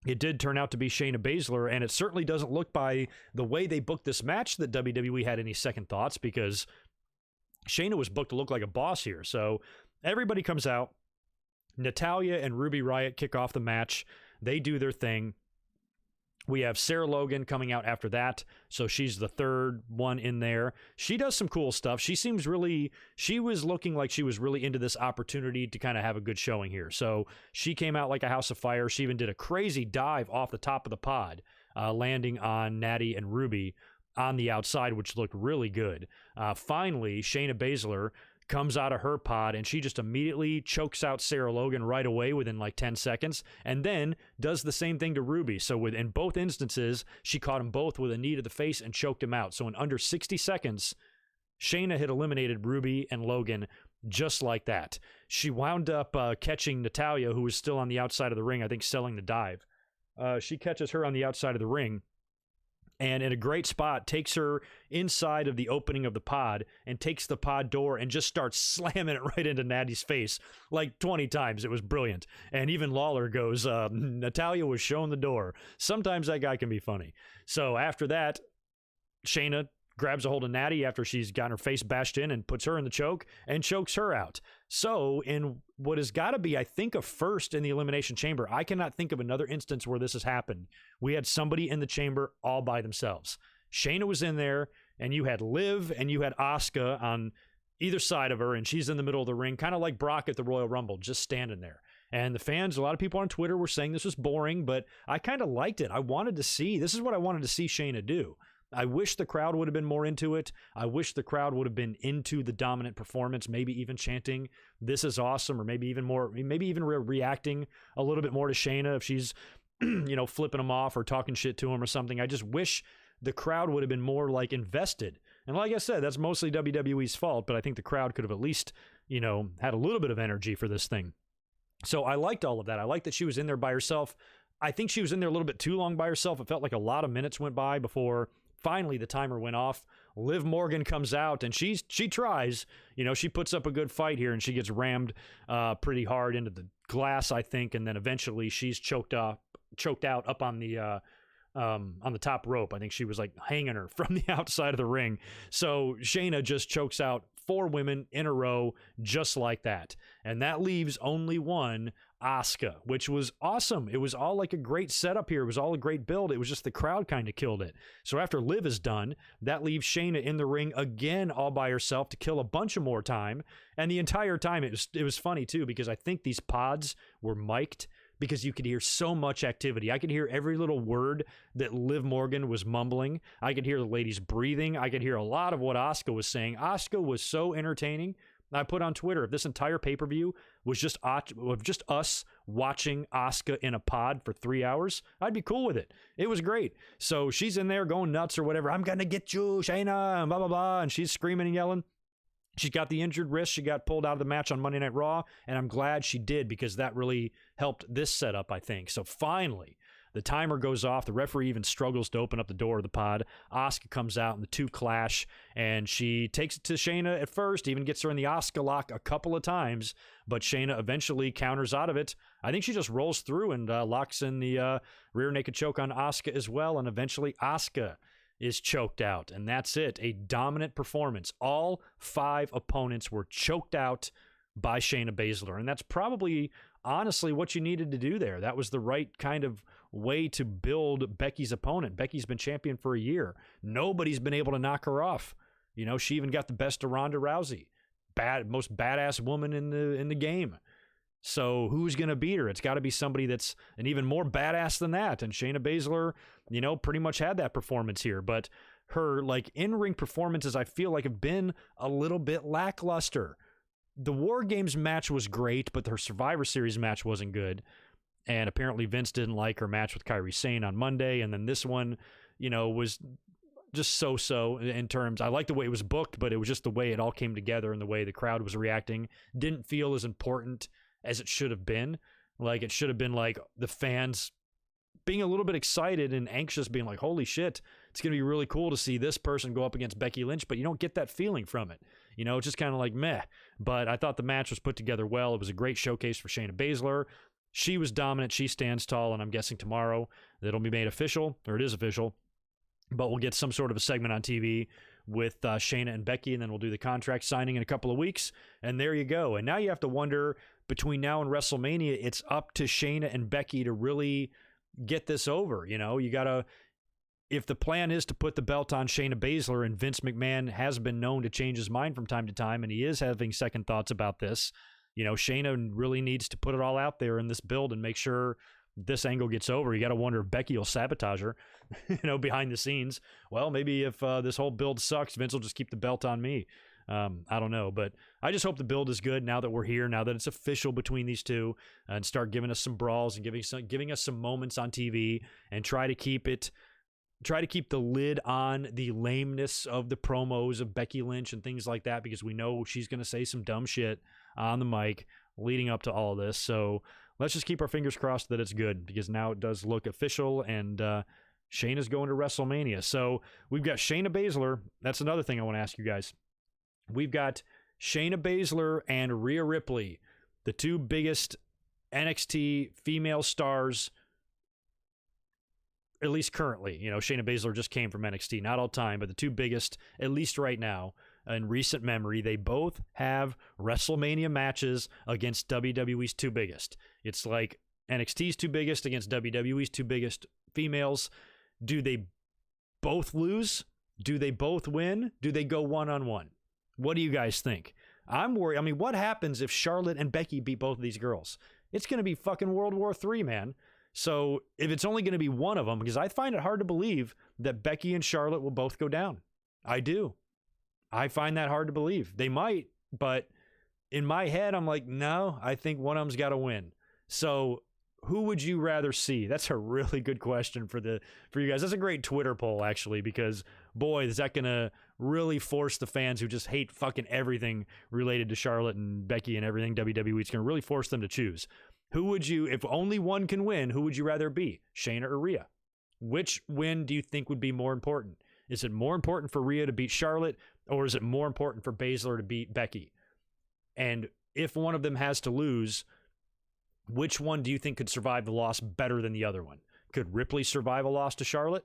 it did turn out to be Shayna Baszler, and it certainly doesn't look by the way they booked this match that WWE had any second thoughts, because Shayna was booked to look like a boss here. So everybody comes out. Natalya and Ruby Riott kick off the match. They do their thing. We have Sarah Logan coming out after that, so she's the third one in there. She does some cool stuff. She was looking like she was really into this opportunity to kind of have a good showing here. So she came out like a house of fire. She even did a crazy dive off the top of the pod, landing on Natty and Ruby on the outside, which looked really good. Finally, Shayna Baszler comes out of her pod, and she just immediately chokes out Sarah Logan right away within like 10 seconds, and then does the same thing to Ruby. So in both instances, she caught them both with a knee to the face and choked him out. So in under 60 seconds, Shayna had eliminated Ruby and Logan just like that. She wound up catching Natalya, who was still on the outside of the ring, I think selling the dive. She catches her on the outside of the ring, and in a great spot, takes her inside of the opening of the pod and takes the pod door and just starts slamming it right into Natty's face like 20 times. It was brilliant. And even Lawler goes, Natalya was shown the door. Sometimes that guy can be funny. So after that, Shayna grabs a hold of Natty after she's gotten her face bashed in and puts her in the choke and chokes her out. So in what has got to be, I think, a first in the Elimination Chamber, I cannot think of another instance where this has happened. We had somebody in the chamber all by themselves. Shayna was in there, and you had Liv and you had Asuka on either side of her, and she's in the middle of the ring, kind of like Brock at the Royal Rumble, just standing there. And the fans, a lot of people on Twitter were saying this was boring, but I kind of liked it. This is what I wanted to see Shayna do. I wish the crowd would have been more into it. I wish the crowd would have been into the dominant performance, maybe even chanting, "This is awesome," or maybe even reacting a little bit more to Shayna if she's, flipping them off or talking shit to them or something. I just wish the crowd would have been more like invested. And like I said, that's mostly WWE's fault, but I think the crowd could have at least, had a little bit of energy for this thing. So I liked all of that. I liked that she was in there by herself. I think she was in there a little bit too long by herself. It felt like a lot of minutes went by before finally the timer went off. Liv Morgan comes out, and she tries. She puts up a good fight here, and she gets rammed pretty hard into the glass, I think, and then eventually she's choked out up on the top rope. I think she was like hanging her from the outside of the ring. So Shayna just chokes out 4 women in a row just like that. And that leaves only one, Asuka, which was awesome. It was all like a great setup here. It was all a great build. It was just the crowd kind of killed it. So after Liv is done, that leaves Shayna in the ring again all by herself to kill a bunch of more time. And the entire time it was funny too, because I think these pods were mic'd because you could hear so much activity. I could hear every little word that Liv Morgan was mumbling. I could hear the ladies breathing. I could hear a lot of what Asuka was saying. Asuka was so entertaining. I put on Twitter, if this entire pay-per-view was just us watching Asuka in a pod for 3 hours, I'd be cool with it. It was great. So she's in there going nuts or whatever. I'm going to get you, Shayna, and blah, blah, blah. And she's screaming and yelling. She's got the injured wrist. She got pulled out of the match on Monday Night Raw, and I'm glad she did because that really helped this setup, I think. So finally, the timer goes off. The referee even struggles to open up the door of the pod. Asuka comes out, and the two clash, and she takes it to Shayna at first, even gets her in the Asuka lock a couple of times, but Shayna eventually counters out of it. I think she just rolls through and locks in the rear naked choke on Asuka as well, and eventually Asuka is choked out, and that's it. A dominant performance. All 5 opponents were choked out by Shayna Baszler, and that's probably honestly what you needed to do there. That was the right kind of way to build Becky's opponent. Becky's been champion for a year. Nobody's been able to knock her off. You know, she even got the best of Ronda Rousey. Most badass woman in the game. So who's going to beat her? It's got to be somebody that's an even more badass than that. And Shayna Baszler, you know, pretty much had that performance here. But her, like, in-ring performances, I feel like have been a little bit lackluster. The War Games match was great, but her Survivor Series match wasn't good. And apparently Vince didn't like her match with Kairi Sane on Monday. And then this one, you know, was just so-so in terms. I like the way it was booked, but it was just the way it all came together and the way the crowd was reacting. Didn't feel as important as it should have been. Like, it should have been like the fans being a little bit excited and anxious, being like, holy shit, it's going to be really cool to see this person go up against Becky Lynch, but you don't get that feeling from it. You know, it's just kind of like meh. But I thought the match was put together well. It was a great showcase for Shayna Baszler. She was dominant. She stands tall, and I'm guessing tomorrow it'll be made official, or it is official, but we'll get some sort of a segment on TV with Shayna and Becky, and then we'll do the contract signing in a couple of weeks, and there you go. And now you have to wonder, between now and WrestleMania, it's up to Shayna and Becky to really get this over. You know, you gotta, if the plan is to put the belt on Shayna Baszler, and Vince McMahon has been known to change his mind from time to time, and he is having second thoughts about this, you know, Shayna really needs to put it all out there in this build and make sure this angle gets over. You got to wonder if Becky will sabotage her, you know, behind the scenes. Well, maybe if this whole build sucks, Vince will just keep the belt on me. I don't know, but I just hope the build is good now that we're here, now that it's official between these two, and start giving us some brawls and giving us some moments on TV, and try to keep the lid on the lameness of the promos of Becky Lynch and things like that, because we know she's going to say some dumb shit on the mic leading up to all of this. So let's just keep our fingers crossed that it's good, because now it does look official, and Shayna's going to WrestleMania. So we've got Shayna Baszler. That's another thing I want to ask you guys. We've got Shayna Baszler and Rhea Ripley, the two biggest NXT female stars, at least currently. You know, Shayna Baszler just came from NXT, not all time, but the two biggest, at least right now, in recent memory. They both have WrestleMania matches against WWE's two biggest. It's like NXT's two biggest against WWE's two biggest females. Do they both lose? Do they both win? Do they go one-on-one? What do you guys think? I'm worried. I mean, what happens if Charlotte and Becky beat both of these girls? It's going to be fucking World War III, man. So if it's only going to be one of them, because I find it hard to believe that Becky and Charlotte will both go down. I do. I find that hard to believe. They might, but in my head, I'm like, no, I think one of them's got to win. So who would you rather see? That's a really good question for you guys. That's a great Twitter poll, actually, because boy, is that going to really force the fans who just hate fucking everything related to Charlotte and Becky and everything WWE. It's going to really force them to choose. Who would you, if only one can win, who would you rather be, Shayna or Rhea? Which win do you think would be more important? Is it more important for Rhea to beat Charlotte, or is it more important for Baszler to beat Becky? And if one of them has to lose, which one do you think could survive the loss better than the other one? Could Ripley survive a loss to Charlotte?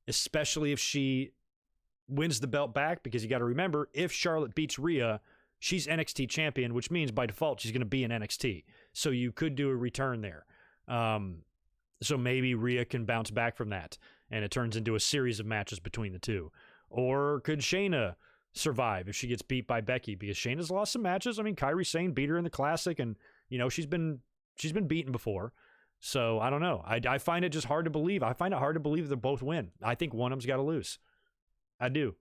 Especially if she wins the belt back, because you got to remember, if Charlotte beats Rhea, she's NXT champion, which means by default she's going to be in NXT. So you could do a return there. So maybe Rhea can bounce back from that, and it turns into a series of matches between the two. Or could Shayna survive if she gets beat by Becky? Because Shayna's lost some matches. I mean, Kairi Sane beat her in the Classic, and she's been beaten before. So I don't know. I find it just hard to believe. I find it hard to believe they both win. I think one of them's got to lose. I do.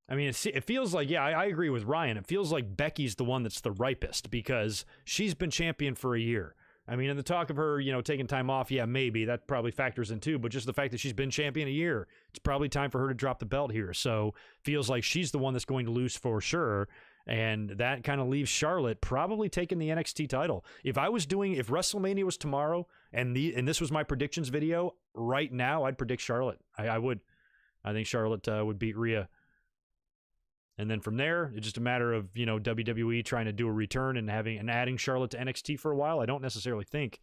I mean, it feels like, yeah, I agree with Ryan. It feels like Becky's the one that's the ripest, because she's been champion for a year. I mean, in the talk of her, taking time off, yeah, maybe that probably factors in too, but just the fact that she's been champion a year, it's probably time for her to drop the belt here. So feels like she's the one that's going to lose for sure. And that kind of leaves Charlotte probably taking the NXT title. If WrestleMania was tomorrow and this was my predictions video right now, I'd predict Charlotte. I would. I think Charlotte would beat Rhea. And then from there, it's just a matter of, WWE trying to do a return and adding Charlotte to NXT for a while. I don't necessarily think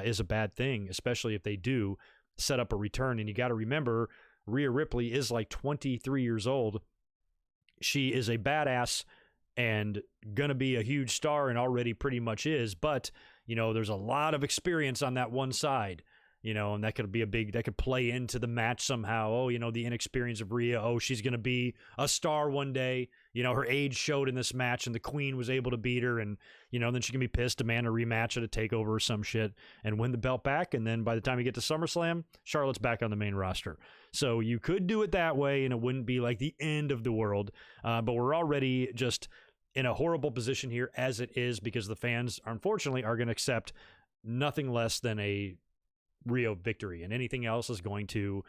is a bad thing, especially if they do set up a return. And you got to remember, Rhea Ripley is like 23 years old. She is a badass and going to be a huge star, and already pretty much is. But, there's a lot of experience on that one side. And that could play into the match somehow. Oh, the inexperience of Rhea. Oh, she's going to be a star one day. Her age showed in this match, and the Queen was able to beat her. And, then she can be pissed, demand a rematch at a takeover or some shit, and win the belt back. And then by the time you get to SummerSlam, Charlotte's back on the main roster. So you could do it that way, and it wouldn't be like the end of the world. But we're already just in a horrible position here as it is, because the fans, unfortunately, are going to accept nothing less than a Rio victory, and anything else is going to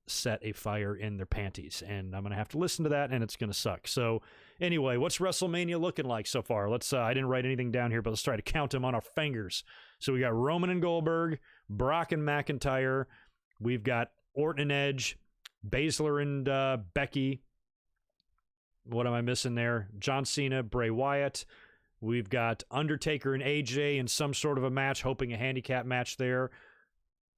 set a fire in their panties, and I'm going to have to listen to that, and it's going to suck. So anyway, what's WrestleMania looking like so far? Let's I didn't write anything down here, but let's try to count them on our fingers. So we got Roman and Goldberg, Brock and McIntyre, we've got Orton and Edge, Baszler and Becky. What am I missing there? John Cena, Bray Wyatt. We've got Undertaker and AJ in some sort of a match, hoping a handicap match there.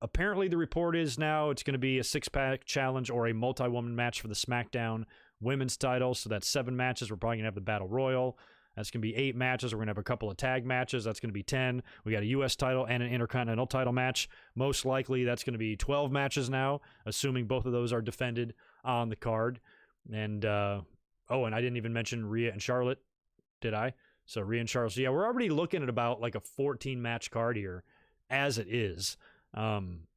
Apparently, the report is now it's going to be a six-pack challenge or a multi-woman match for the SmackDown women's title. So that's 7 matches. We're probably going to have the Battle Royal. That's going to be 8 matches. We're going to have a couple of tag matches. That's going to be 10. We got a U.S. title and an Intercontinental title match. Most likely, that's going to be 12 matches now, assuming both of those are defended on the card. And, and I didn't even mention Rhea and Charlotte, did I? So Rhea and Charlotte. So yeah, we're already looking at about like a 14-match card here as it is. And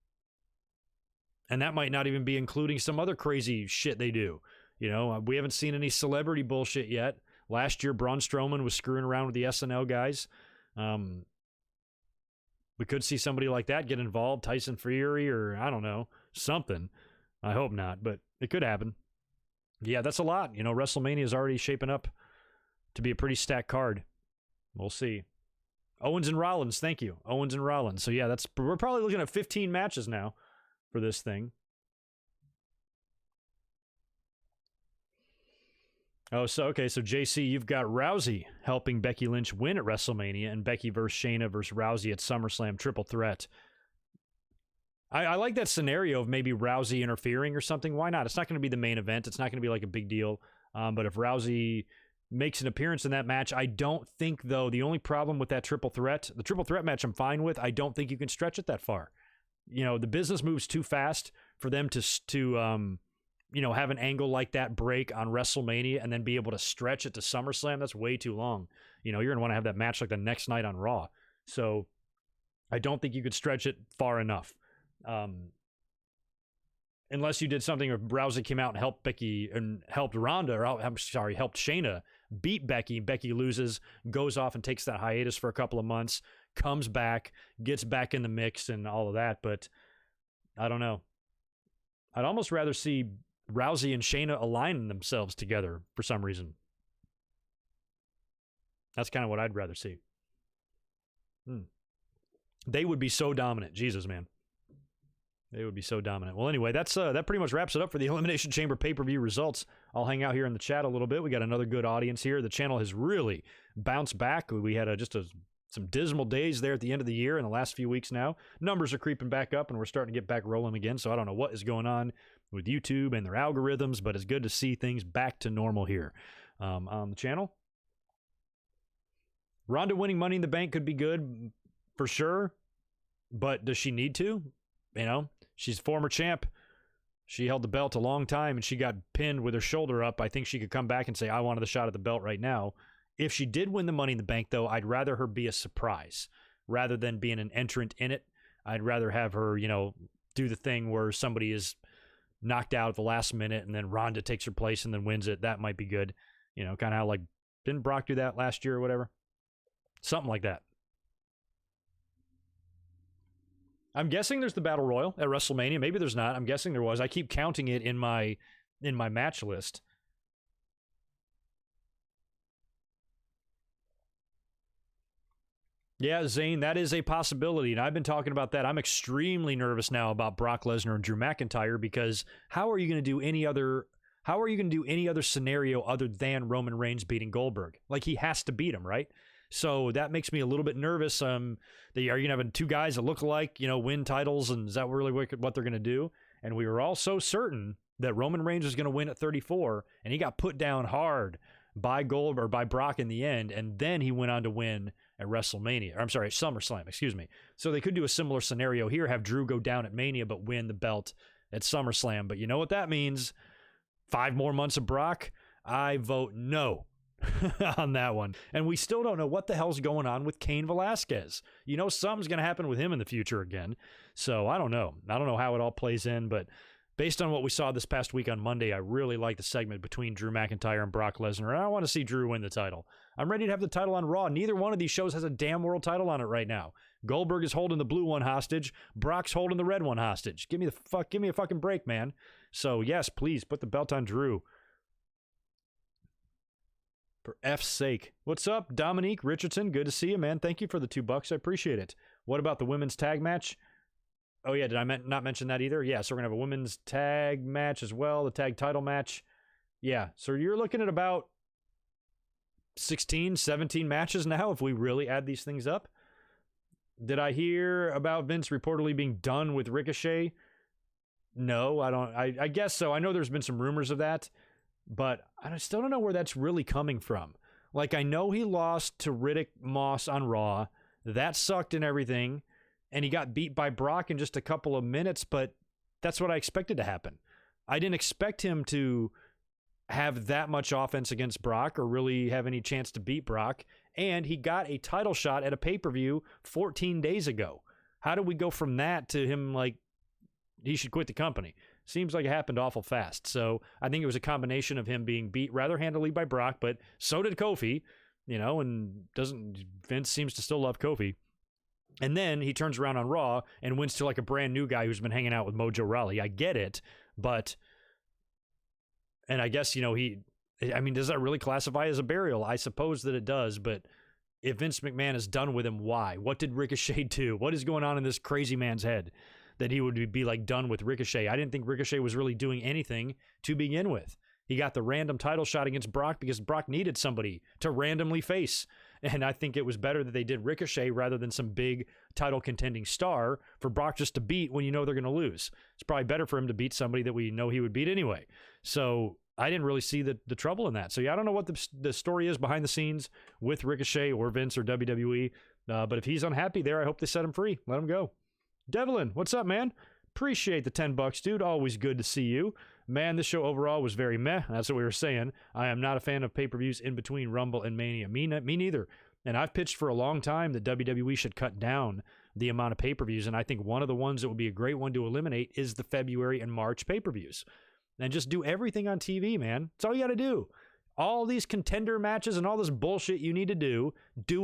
that might not even be including some other crazy shit they do. We haven't seen any celebrity bullshit yet. Last year, Braun Strowman was screwing around with the SNL guys. We could see somebody like that get involved, Tyson Fury, or I don't know, something. I hope not, but it could happen. Yeah, that's a lot. WrestleMania is already shaping up to be a pretty stacked card. We'll see. Owens and Rollins, thank you. Owens and Rollins. So yeah, we're probably looking at 15 matches now for this thing. So JC, you've got Rousey helping Becky Lynch win at WrestleMania, and Becky versus Shayna versus Rousey at SummerSlam triple threat. I like that scenario of maybe Rousey interfering or something. Why not? It's not going to be the main event. It's not going to be like a big deal. But if Rousey makes an appearance in that match, I don't think, though, the only problem with that triple threat match I'm fine with, I don't think you can stretch it that far. The business moves too fast for them to have an angle like that break on WrestleMania and then be able to stretch it to SummerSlam. That's way too long. You're going to want to have that match like the next night on Raw. So I don't think you could stretch it far enough. Unless you did something where Rousey came out and helped Becky and helped helped Shayna beat Becky. Becky loses, goes off and takes that hiatus for a couple of months, comes back, gets back in the mix and all of that. But I don't know. I'd almost rather see Rousey and Shayna align themselves together for some reason. That's kind of what I'd rather see. They would be so dominant. Jesus, man. They would be so dominant. Well, anyway, that pretty much wraps it up for the Elimination Chamber pay-per-view results. I'll hang out here in the chat a little bit. We got another good audience here. The channel has really bounced back. We had just a some dismal days there at the end of the year in the last few weeks now. Numbers are creeping back up, and we're starting to get back rolling again, so I don't know what is going on with YouTube and their algorithms, but it's good to see things back to normal here on the channel. Ronda winning Money in the Bank could be good for sure, but does she need to? You know, she's former champ. She held the belt a long time, and she got pinned with her shoulder up. I think she could come back and say, I wanted the shot at the belt right now. If she did win the Money in the Bank, though, I'd rather her be a surprise rather than being an entrant in it. I'd rather have her, you know, do the thing where somebody is knocked out at the last minute and then Ronda takes her place and then wins it. That might be good. You know, kind of how, like, didn't Brock do that last year or whatever? Something like that. I'm guessing there's the Battle Royal at WrestleMania. Maybe there's not. I'm guessing there was. I keep counting it in my match list. Yeah, Zane, that is a possibility, and I've been talking about that. I'm extremely nervous now about Brock Lesnar and Drew McIntyre because how are you going to do any other scenario other than Roman Reigns beating Goldberg? Like, he has to beat him, right? So that makes me a little bit nervous. Are you going to have two guys that look alike, you know, win titles, and is that really what they're going to do? And we were all so certain that Roman Reigns was going to win at 34, and he got put down hard by Brock in the end, and then he went on to win at WrestleMania. I'm sorry, SummerSlam, excuse me. So they could do a similar scenario here, have Drew go down at Mania but win the belt at SummerSlam. But you know what that means? 5 more months of Brock? I vote no on that one. And we still don't know what the hell's going on with Cain Velasquez. You know, something's going to happen with him in the future again. So I don't know. I don't know how it all plays in, but based on what we saw this past week on Monday, I really like the segment between Drew McIntyre and Brock Lesnar, and I want to see Drew win the title. I'm ready to have the title on Raw. Neither one of these shows has a damn world title on it right now. Goldberg is holding the blue one hostage. Brock's holding the red one hostage. Give me a fucking break, man. So yes, please put the belt on Drew. For F's sake. What's up, Dominique Richardson? Good to see you, man. Thank you for the $2. I appreciate it. What about the women's tag match? Oh, yeah, did I not mention that either? Yeah, so we're going to have a women's tag match as well, the tag title match. Yeah, so you're looking at about 16, 17 matches now if we really add these things up. Did I hear about Vince reportedly being done with Ricochet? No, I don't. I guess so. I know there's been some rumors of that, but I still don't know where that's really coming from. Like, I know he lost to Riddick Moss on Raw. That sucked and everything. And he got beat by Brock in just a couple of minutes, but that's what I expected to happen. I didn't expect him to have that much offense against Brock or really have any chance to beat Brock. And he got a title shot at a pay-per-view 14 days ago. How do we go from that to him, like, he should quit the company? Seems like it happened awful fast. So I think it was a combination of him being beat rather handily by Brock, but so did Kofi, you know, and Vince seems to still love Kofi. And then he turns around on Raw and wins to like a brand new guy who's been hanging out with Mojo Rawley. I get it, but, and I guess, you know, does that really classify as a burial? I suppose that it does, but if Vince McMahon is done with him, why? What did Ricochet do? What is going on in this crazy man's head that he would be like done with Ricochet? I didn't think Ricochet was really doing anything to begin with. He got the random title shot against Brock because Brock needed somebody to randomly face. And I think it was better that they did Ricochet rather than some big title contending star for Brock just to beat when you know they're going to lose. It's probably better for him to beat somebody that we know he would beat anyway. So I didn't really see the trouble in that. So yeah, I don't know what the story is behind the scenes with Ricochet or Vince or WWE. But if he's unhappy there, I hope they set him free. Let him go. Devlin, what's up, man? Appreciate the $10, dude. Always good to see you. Man, this show overall was very meh. That's what we were saying. I am not a fan of pay-per-views in between Rumble and Mania. Me neither. And I've pitched for a long time that WWE should cut down the amount of pay-per-views. And I think one of the ones that would be a great one to eliminate is the February and March pay-per-views. And just do everything on TV, man. That's all you got to do. All these contender matches and all this bullshit you need to do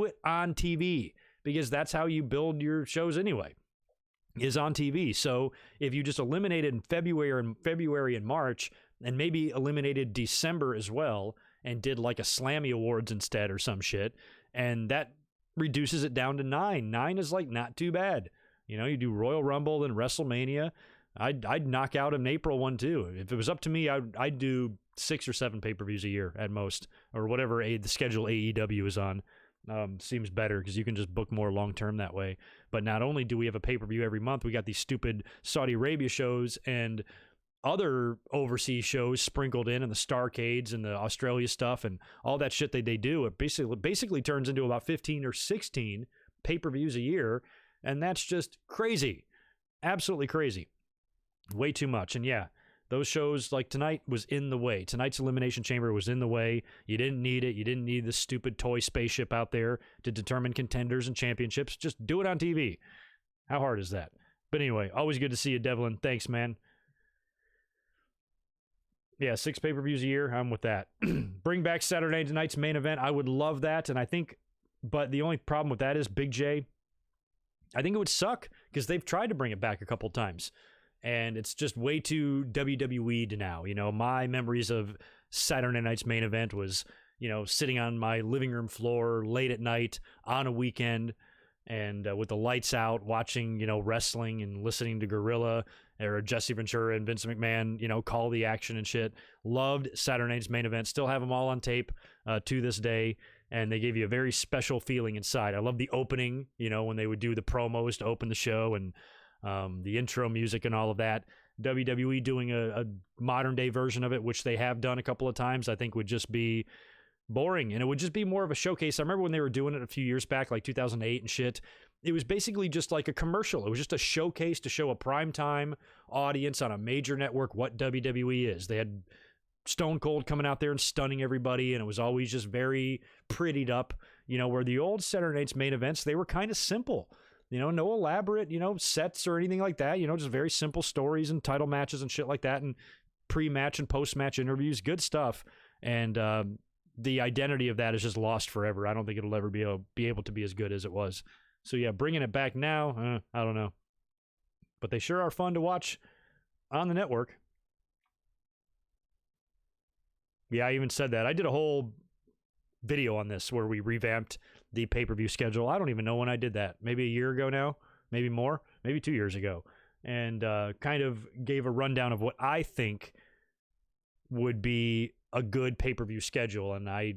it on TV. Because that's how you build your shows anyway. Is on TV. So if you just eliminated in February and March, and maybe eliminated December as well, and did like a Slammy Awards instead or some shit, and that reduces it down to 9. 9 is like not too bad. You know, you do Royal Rumble and WrestleMania. I'd knock out an April one too. If it was up to me, I'd do 6 or 7 pay-per-views a year at most, or whatever the schedule AEW is on. Seems better because you can just book more long term that way. But not only do we have a pay-per-view every month, we got these stupid Saudi Arabia shows and other overseas shows sprinkled in, and the Starcades and the Australia stuff and all that shit that they do. It basically turns into about 15 or 16 pay-per-views a year, and that's just crazy. Absolutely crazy. Way too much. And yeah, those shows like tonight was in the way. Tonight's Elimination Chamber was in the way. You didn't need it. You didn't need the stupid toy spaceship out there to determine contenders and championships. Just do it on TV. How hard is that? But anyway, always good to see you, Devlin. Thanks, man. Yeah, 6 pay-per-views a year. I'm with that. Bring back Saturday night's main event. I would love that. And I think, but the only problem with that is Big J. I think it would suck because they've tried to bring it back a couple times. And it's just way too WWE'd now. You know, my memories of Saturday night's main event was, you know, sitting on my living room floor late at night on a weekend and with the lights out, watching, you know, wrestling and listening to Gorilla or Jesse Ventura and Vince McMahon, you know, call the action and shit. Loved Saturday night's main event. Still have them all on tape to this day. And they gave you a very special feeling inside. I love the opening, you know, when they would do the promos to open the show and the intro music and all of that. WWE doing a modern day version of it, which they have done a couple of times, I think would just be boring. And it would just be more of a showcase. I remember when they were doing it a few years back, like 2008 and shit. It was basically just like a commercial. It was just a showcase to show a primetime audience on a major network what WWE is. They had Stone Cold coming out there and stunning everybody, and it was always just very prettied up, you know, where the old Saturday night's main events, they were kind of simple, you know, no elaborate, you know, sets or anything like that, you know, just very simple stories and title matches and shit like that, and pre-match and post-match interviews, good stuff. And the identity of that is just lost forever. I don't think it'll ever be able to be as good as it was. So yeah, bringing it back now, I don't know. But they sure are fun to watch on the network. Yeah, I even said that. I did a whole video on this where we revamped the pay-per-view schedule. I don't even know when I did that. Maybe a year ago now, maybe more, maybe 2 years ago. And kind of gave a rundown of what I think would be a good pay-per-view schedule. And I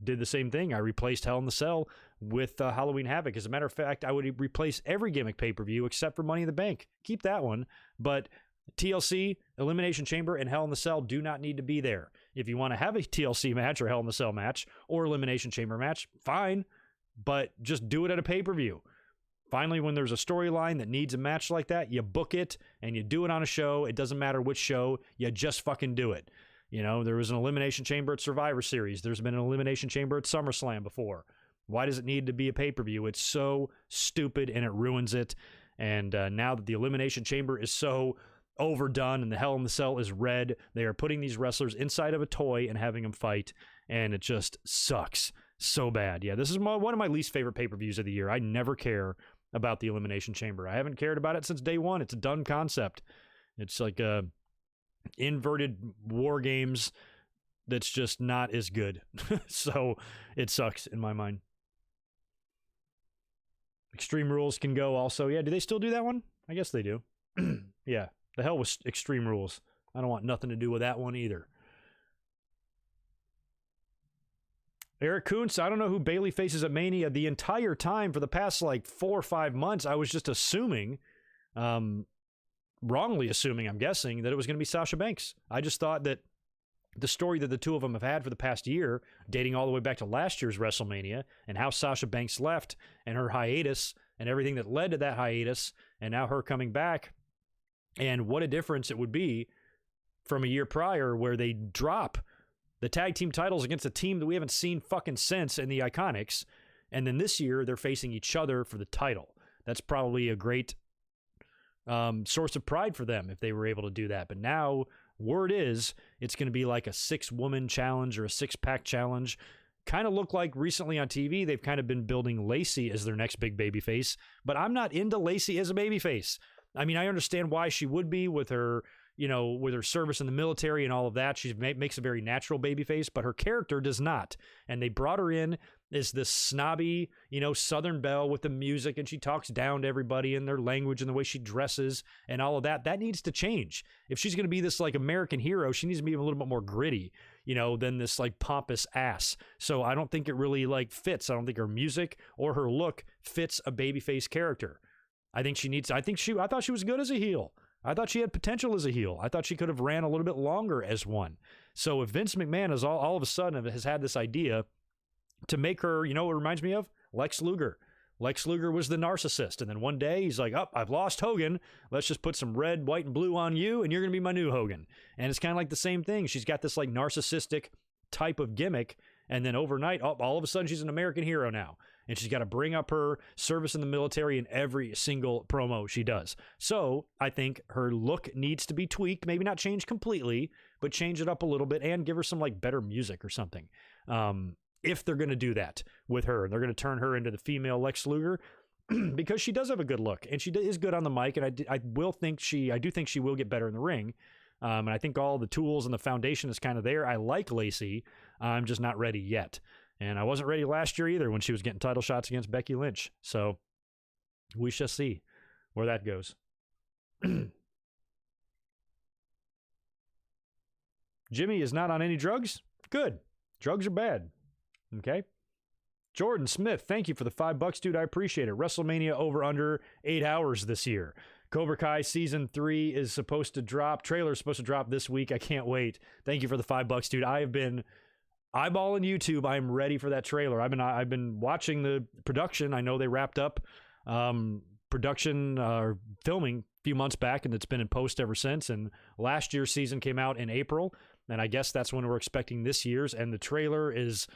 did the same thing. I replaced Hell in the Cell with Halloween Havoc. As a matter of fact, I would replace every gimmick pay-per-view except for Money in the Bank. Keep that one. But TLC, Elimination Chamber, and Hell in the Cell do not need to be there. If you want to have a TLC match or Hell in the Cell match or Elimination Chamber match, fine. But just do it at a pay-per-view. Finally, when there's a storyline that needs a match like that, you book it and you do it on a show. It doesn't matter which show. You just fucking do it. You know, there was an Elimination Chamber at Survivor Series. There's been an Elimination Chamber at SummerSlam before. Why does it need to be a pay-per-view? It's so stupid and it ruins it. And now that the Elimination Chamber is so overdone and the Hell in the Cell is red, they are putting these wrestlers inside of a toy and having them fight. And it just sucks so bad. Yeah, this is one of my least favorite pay-per-views of the year. I never care about the Elimination Chamber. I haven't cared about it since day one. It's a done concept. It's like a inverted war games that's just not as good. So it sucks in my mind. Extreme Rules can go also. Yeah, do they still do that one? I guess they do. Yeah, the hell with Extreme Rules. I don't want nothing to do with that one either. Eric Kuntz, I don't know who Bayley faces at Mania. The entire time for the past like 4 or 5 months, I was just assuming, wrongly assuming, I'm guessing, that it was going to be Sasha Banks. I just thought that the story that the two of them have had for the past year, dating all the way back to last year's WrestleMania, and how Sasha Banks left, and her hiatus, and everything that led to that hiatus, and now her coming back, and what a difference it would be from a year prior where they drop the tag team titles against a team that we haven't seen fucking since in the Iconics, and then this year they're facing each other for the title. That's probably a great source of pride for them if they were able to do that. But now, word is, it's going to be like a 6-woman challenge or a 6-pack challenge. Kind of look like recently on TV, they've kind of been building Lacey as their next big babyface, but I'm not into Lacey as a babyface. I mean, I understand why she would be with her, you know, with her service in the military and all of that. She makes a very natural babyface, but her character does not. And they brought her in as this snobby, you know, Southern belle with the music, and she talks down to everybody in their language and the way she dresses and all of that. That needs to change. If she's going to be this like American hero, she needs to be a little bit more gritty. than this like pompous ass. So I don't think it really like fits. I don't think her music or her look fits a babyface character. I thought she was good as a heel. I thought she had potential as a heel. I thought she could have ran a little bit longer as one. So if Vince McMahon is all of a sudden has had this idea to make her, what it reminds me of? Lex Luger. Lex Luger was the narcissist. And then one day he's like, I've lost Hogan. Let's just put some red, white, and blue on you, and you're going to be my new Hogan. And it's kind of like the same thing. She's got this like narcissistic type of gimmick. And then overnight, all of a sudden, she's an American hero now. And she's got to bring up her service in the military in every single promo she does. So I think her look needs to be tweaked. Maybe not changed completely, but change it up a little bit and give her some like better music or something. If they're going to do that with her, they're going to turn her into the female Lex Luger because she does have a good look and she is good on the mic. And I do think she will get better in the ring. And I think all the tools and the foundation is kind of there. I like Lacey. I'm just not ready yet. And I wasn't ready last year either when she was getting title shots against Becky Lynch. So we shall see where that goes. Jimmy is not on any drugs? Good. Drugs are bad. Okay. Jordan Smith, thank you for the $5, dude. I appreciate it. WrestleMania over under 8 hours this year. Cobra Kai Season 3 is supposed to drop. Trailer is supposed to drop this week. I can't wait. Thank you for the $5, dude. I have been eyeballing YouTube. I'm ready for that trailer. I've been watching the production. I know they wrapped up production filming a few months back, and it's been in post ever since. And last year's season came out in April, and I guess that's when we're expecting this year's. And the trailer is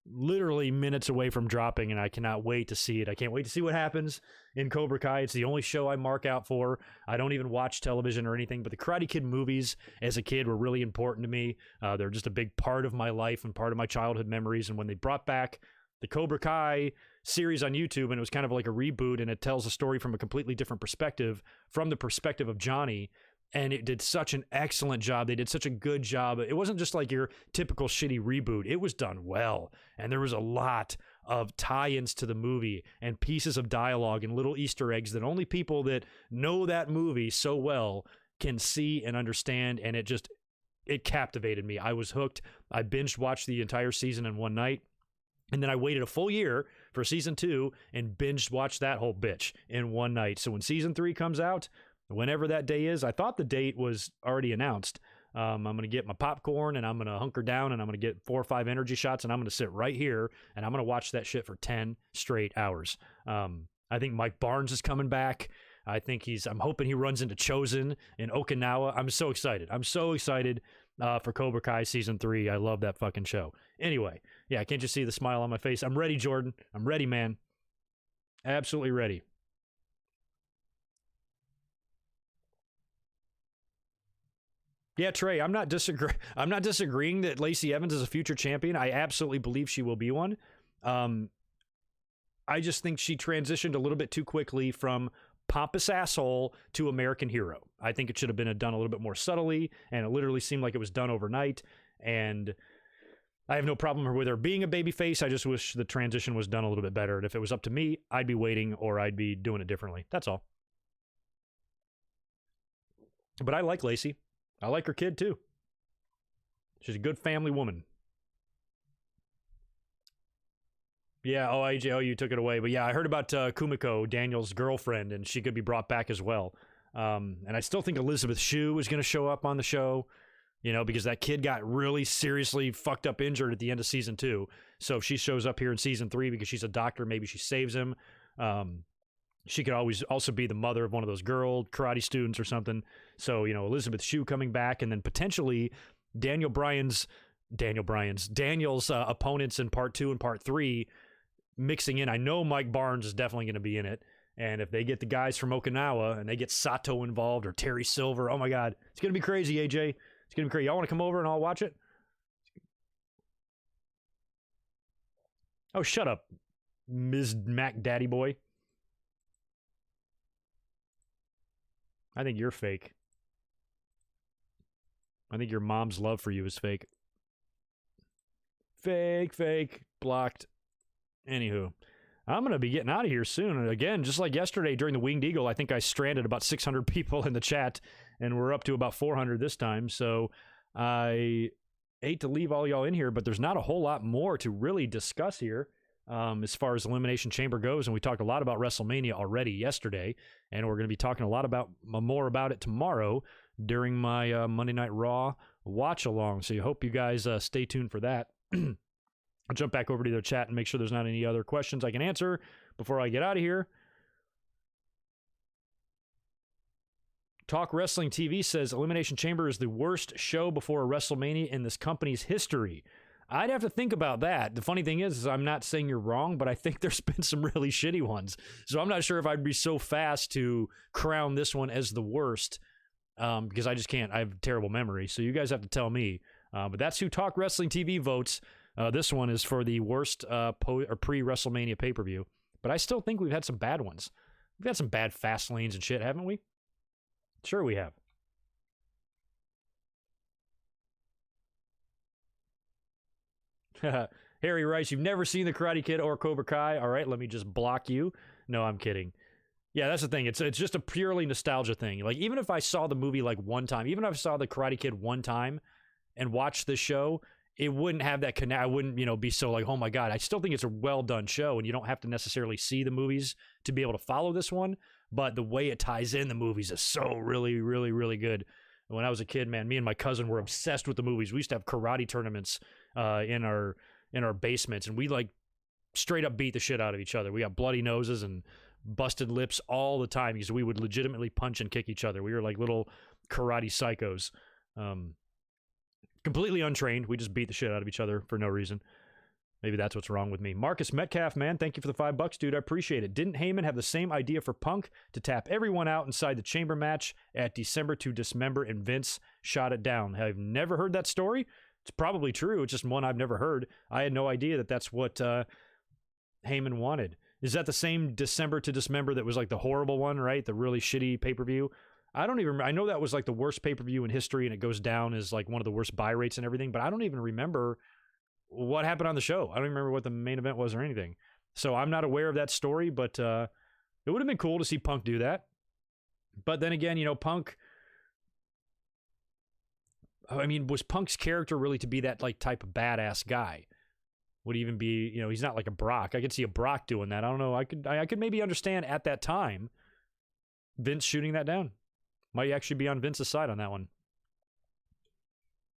literally minutes away from dropping, and I cannot wait to see it. I can't wait to see what happens in Cobra Kai. It's the only show I mark out for. I don't even watch television or anything, but the Karate Kid movies as a kid were really important to me. They're just a big part of my life and part of my childhood memories. And when they brought back the Cobra Kai series on YouTube, and it was kind of like a reboot, and it tells a story from a completely different perspective, from the perspective of Johnny, and it did such an excellent job. They did such a good job. It wasn't just like your typical shitty reboot. It was done well. And there was a lot of tie-ins to the movie and pieces of dialogue and little Easter eggs that only people that know that movie so well can see and understand. And it captivated me. I was hooked. I binge watched the entire season in one night. And then I waited a full year for season 2 and binge watched that whole bitch in one night. So when season 3 comes out, whenever that day is, I thought the date was already announced. I'm going to get my popcorn and I'm going to hunker down and I'm going to get 4 or 5 energy shots and I'm going to sit right here and I'm going to watch that shit for 10 straight hours. I think Mike Barnes is coming back. I'm hoping he runs into Chosen in Okinawa. I'm so excited. For Cobra Kai Season 3. I love that fucking show. Anyway, yeah, can't you see the smile on my face? I'm ready, Jordan. I'm ready, man. Absolutely ready. Yeah, Trey, I'm not disagreeing that Lacey Evans is a future champion. I absolutely believe she will be one. I just think she transitioned a little bit too quickly from pompous asshole to American hero. I think it should have been done a little bit more subtly, and it literally seemed like it was done overnight. And I have no problem with her being a babyface. I just wish the transition was done a little bit better. And if it was up to me, I'd be waiting or I'd be doing it differently. That's all. But I like Lacey. I like her kid, too. She's a good family woman. Yeah, AJ, you took it away. But yeah, I heard about Kumiko, Daniel's girlfriend, and she could be brought back as well. And I still think Elizabeth Shue is going to show up on the show, because that kid got really seriously fucked up injured at the end of season 2. So if she shows up here in season 3 because she's a doctor, maybe she saves him. She could always also be the mother of one of those girl karate students or something. So, Elizabeth Shue coming back, and then potentially Daniel's opponents in part 2 and part 3 mixing in. I know Mike Barnes is definitely going to be in it. And if they get the guys from Okinawa and they get Sato involved or Terry Silver, oh my God, it's going to be crazy, AJ. It's going to be crazy. Y'all want to come over and I'll watch it? Oh, shut up, Ms. Mac Daddy Boy. I think you're fake. I think your mom's love for you is fake. Fake, blocked. Anywho, I'm going to be getting out of here soon. Again, just like yesterday during the Winged Eagle, I think I stranded about 600 people in the chat, and we're up to about 400 this time. So I hate to leave all y'all in here, but there's not a whole lot more to really discuss here as far as Elimination Chamber goes. And we talked a lot about WrestleMania already yesterday, and we're going to be talking a lot about more about it tomorrow during my Monday Night Raw watch along. So I hope you guys stay tuned for that. I'll jump back over to the chat and make sure there's not any other questions I can answer before I get out of here. Talk Wrestling TV says Elimination Chamber is the worst show before a WrestleMania in this company's history. I'd have to think about that. The funny thing is I'm not saying you're wrong, but I think there's been some really shitty ones. So I'm not sure if I'd be so fast to crown this one as the worst because I just can't. I have terrible memory. So you guys have to tell me. But that's who Talk Wrestling TV votes. This one is for the worst pre-WrestleMania pay-per-view. But I still think we've had some bad ones. We've had some bad fast lanes and shit, haven't we? Sure we have. Harry Rice, you've never seen The Karate Kid or Cobra Kai? All right, let me just block you. No, I'm kidding. Yeah, that's the thing. It's just a purely nostalgia thing. Like, even if I saw the movie like one time, even if I saw The Karate Kid one time and watched this show, it wouldn't have that connect. I wouldn't, be so like, oh my God. I still think it's a well-done show, and you don't have to necessarily see the movies to be able to follow this one. But the way it ties in the movies is so really, really, really good. When I was a kid, man, me and my cousin were obsessed with the movies. We used to have karate tournaments in our basements, and we like straight up beat the shit out of each other. We got bloody noses and busted lips all the time because we would legitimately punch and kick each other. We were like little karate psychos. Completely untrained. We just beat the shit out of each other for no reason. Maybe that's what's wrong with me. Marcus Metcalf, man, thank you for the $5, dude. I appreciate it. Didn't Heyman have the same idea for Punk to tap everyone out inside the chamber match at December to Dismember, and Vince shot it down? I've never heard that story. It's probably true. It's just one I've never heard. I had no idea that that's what Heyman wanted. Is that the same December to Dismember that was like the horrible one, right? The really shitty pay-per-view? I don't even remember. I know that was like the worst pay-per-view in history, and it goes down as like one of the worst buy rates and everything, but I don't even remember what happened on the show. I don't remember what the main event was or anything. So I'm not aware of that story, but it would have been cool to see Punk do that. But then again, Punk, I mean, was Punk's character really to be that like type of badass guy? Would he even be, he's not like a Brock. I could see a Brock doing that. I don't know. I could maybe understand at that time Vince shooting that down. Might actually be on Vince's side on that one.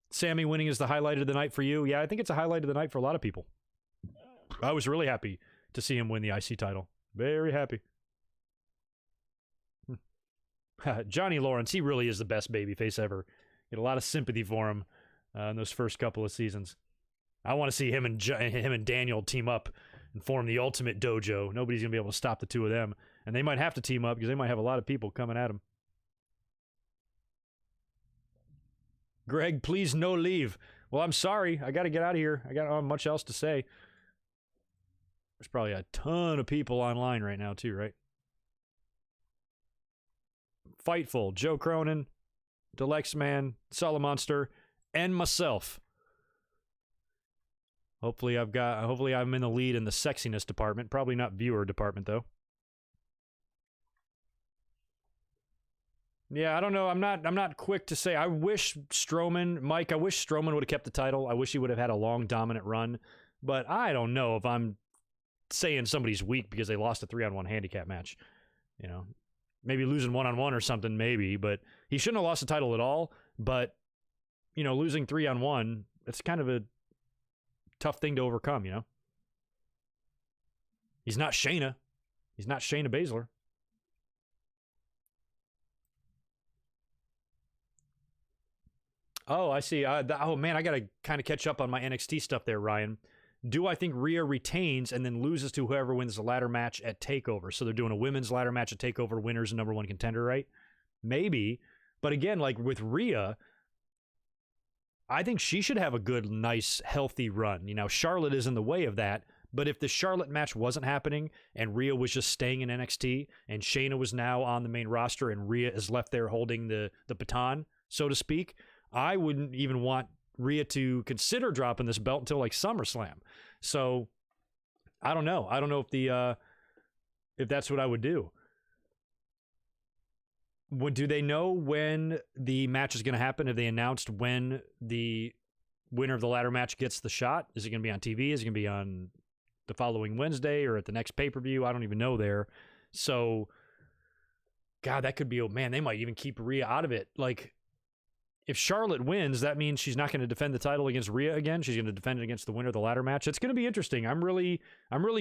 Sammy winning is the highlight of the night for you. Yeah, I think it's a highlight of the night for a lot of people. I was really happy to see him win the IC title. Very happy. Johnny Lawrence, he really is the best babyface ever. Get a lot of sympathy for him in those first couple of seasons. I want to see him and Daniel team up and form the Ultimate Dojo. Nobody's going to be able to stop the two of them. And they might have to team up because they might have a lot of people coming at them. Greg, please no leave. Well, I'm sorry. I got to get out of here. I got much else to say. There's probably a ton of people online right now too, right? Fightful, Joe Cronin, Delexman, Salamonster, and myself. Hopefully I'm in the lead in the sexiness department. Probably not viewer department though. Yeah, I don't know. I'm not quick to say. I wish Strowman would have kept the title. I wish he would have had a long dominant run. But I don't know if I'm saying somebody's weak because they lost a 3-on-1 handicap match. Maybe losing 1-on-1 or something, maybe. But he shouldn't have lost the title at all. But, losing 3-on-1, it's kind of a tough thing to overcome, He's not Shayna. He's not Shayna Baszler. Oh, I see. Man, I got to kind of catch up on my NXT stuff there, Ryan. Do I think Rhea retains and then loses to whoever wins the ladder match at TakeOver? So they're doing a women's ladder match at TakeOver. Winner's the number one contender, right? Maybe. But again, like with Rhea, I think she should have a good, nice, healthy run. Charlotte is in the way of that. But if the Charlotte match wasn't happening and Rhea was just staying in NXT and Shayna was now on the main roster and Rhea is left there holding the baton, so to speak, I wouldn't even want Rhea to consider dropping this belt until like SummerSlam. So I don't know. I don't know if that's what I would do. Do they know when the match is going to happen? Have they announced when the winner of the ladder match gets the shot. Is it going to be on TV? Is it going to be on the following Wednesday or at the next pay-per-view? I don't even know there. So, God, that could be, oh man, they might even keep Rhea out of it. Like, if Charlotte wins, that means she's not going to defend the title against Rhea again. She's going to defend it against the winner of the ladder match. It's going to be interesting. I'm really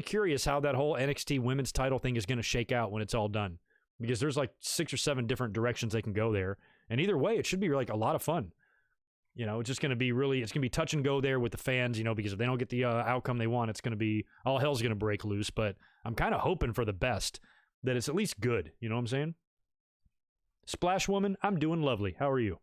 curious how that whole NXT women's title thing is going to shake out when it's all done, because there's like 6 or 7 different directions they can go there. And either way, it should be like a lot of fun. You know, it's just going to be it's going to be touch and go there with the fans, you know, because if they don't get the outcome they want, it's going to be, all hell's going to break loose. But I'm kind of hoping for the best, that it's at least good. You know what I'm saying? Splash Woman, I'm doing lovely. How are you?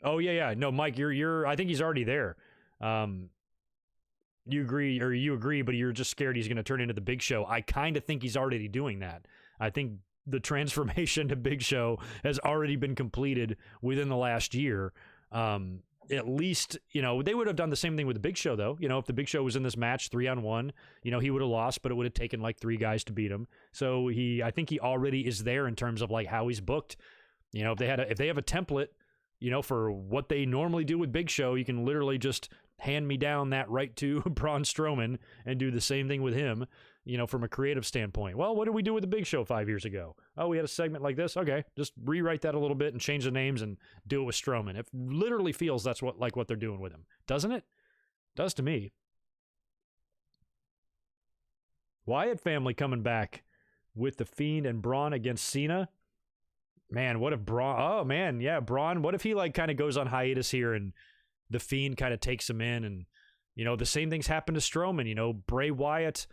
Oh, yeah. No, Mike, you're I think he's already there. You agree, but you're just scared he's going to turn into the Big Show. I kind of think he's already doing that. I think the transformation to Big Show has already been completed within the last year. At least, you know, they would have done the same thing with the Big Show, though. You know, if the Big Show was in this match 3-on-1, you know, he would have lost, but it would have taken like 3 guys to beat him. So I think he already is there in terms of like how he's booked. You know, if they have a template, you know, for what they normally do with Big Show, you can literally just hand me down that right to Braun Strowman and do the same thing with him, you know, from a creative standpoint. Well, what did we do with the Big Show 5 years ago? Oh, we had a segment like this. Okay, just rewrite that a little bit and change the names and do it with Strowman. It literally feels that's what they're doing with him. Doesn't it? Does to me. Wyatt family coming back with The Fiend and Braun against Cena. Man, what if Braun... Oh, man, yeah, Braun. What if he, like, kind of goes on hiatus here and The Fiend kind of takes him in? And, you know, the same thing's happened to Strowman. You know, Bray Wyatt,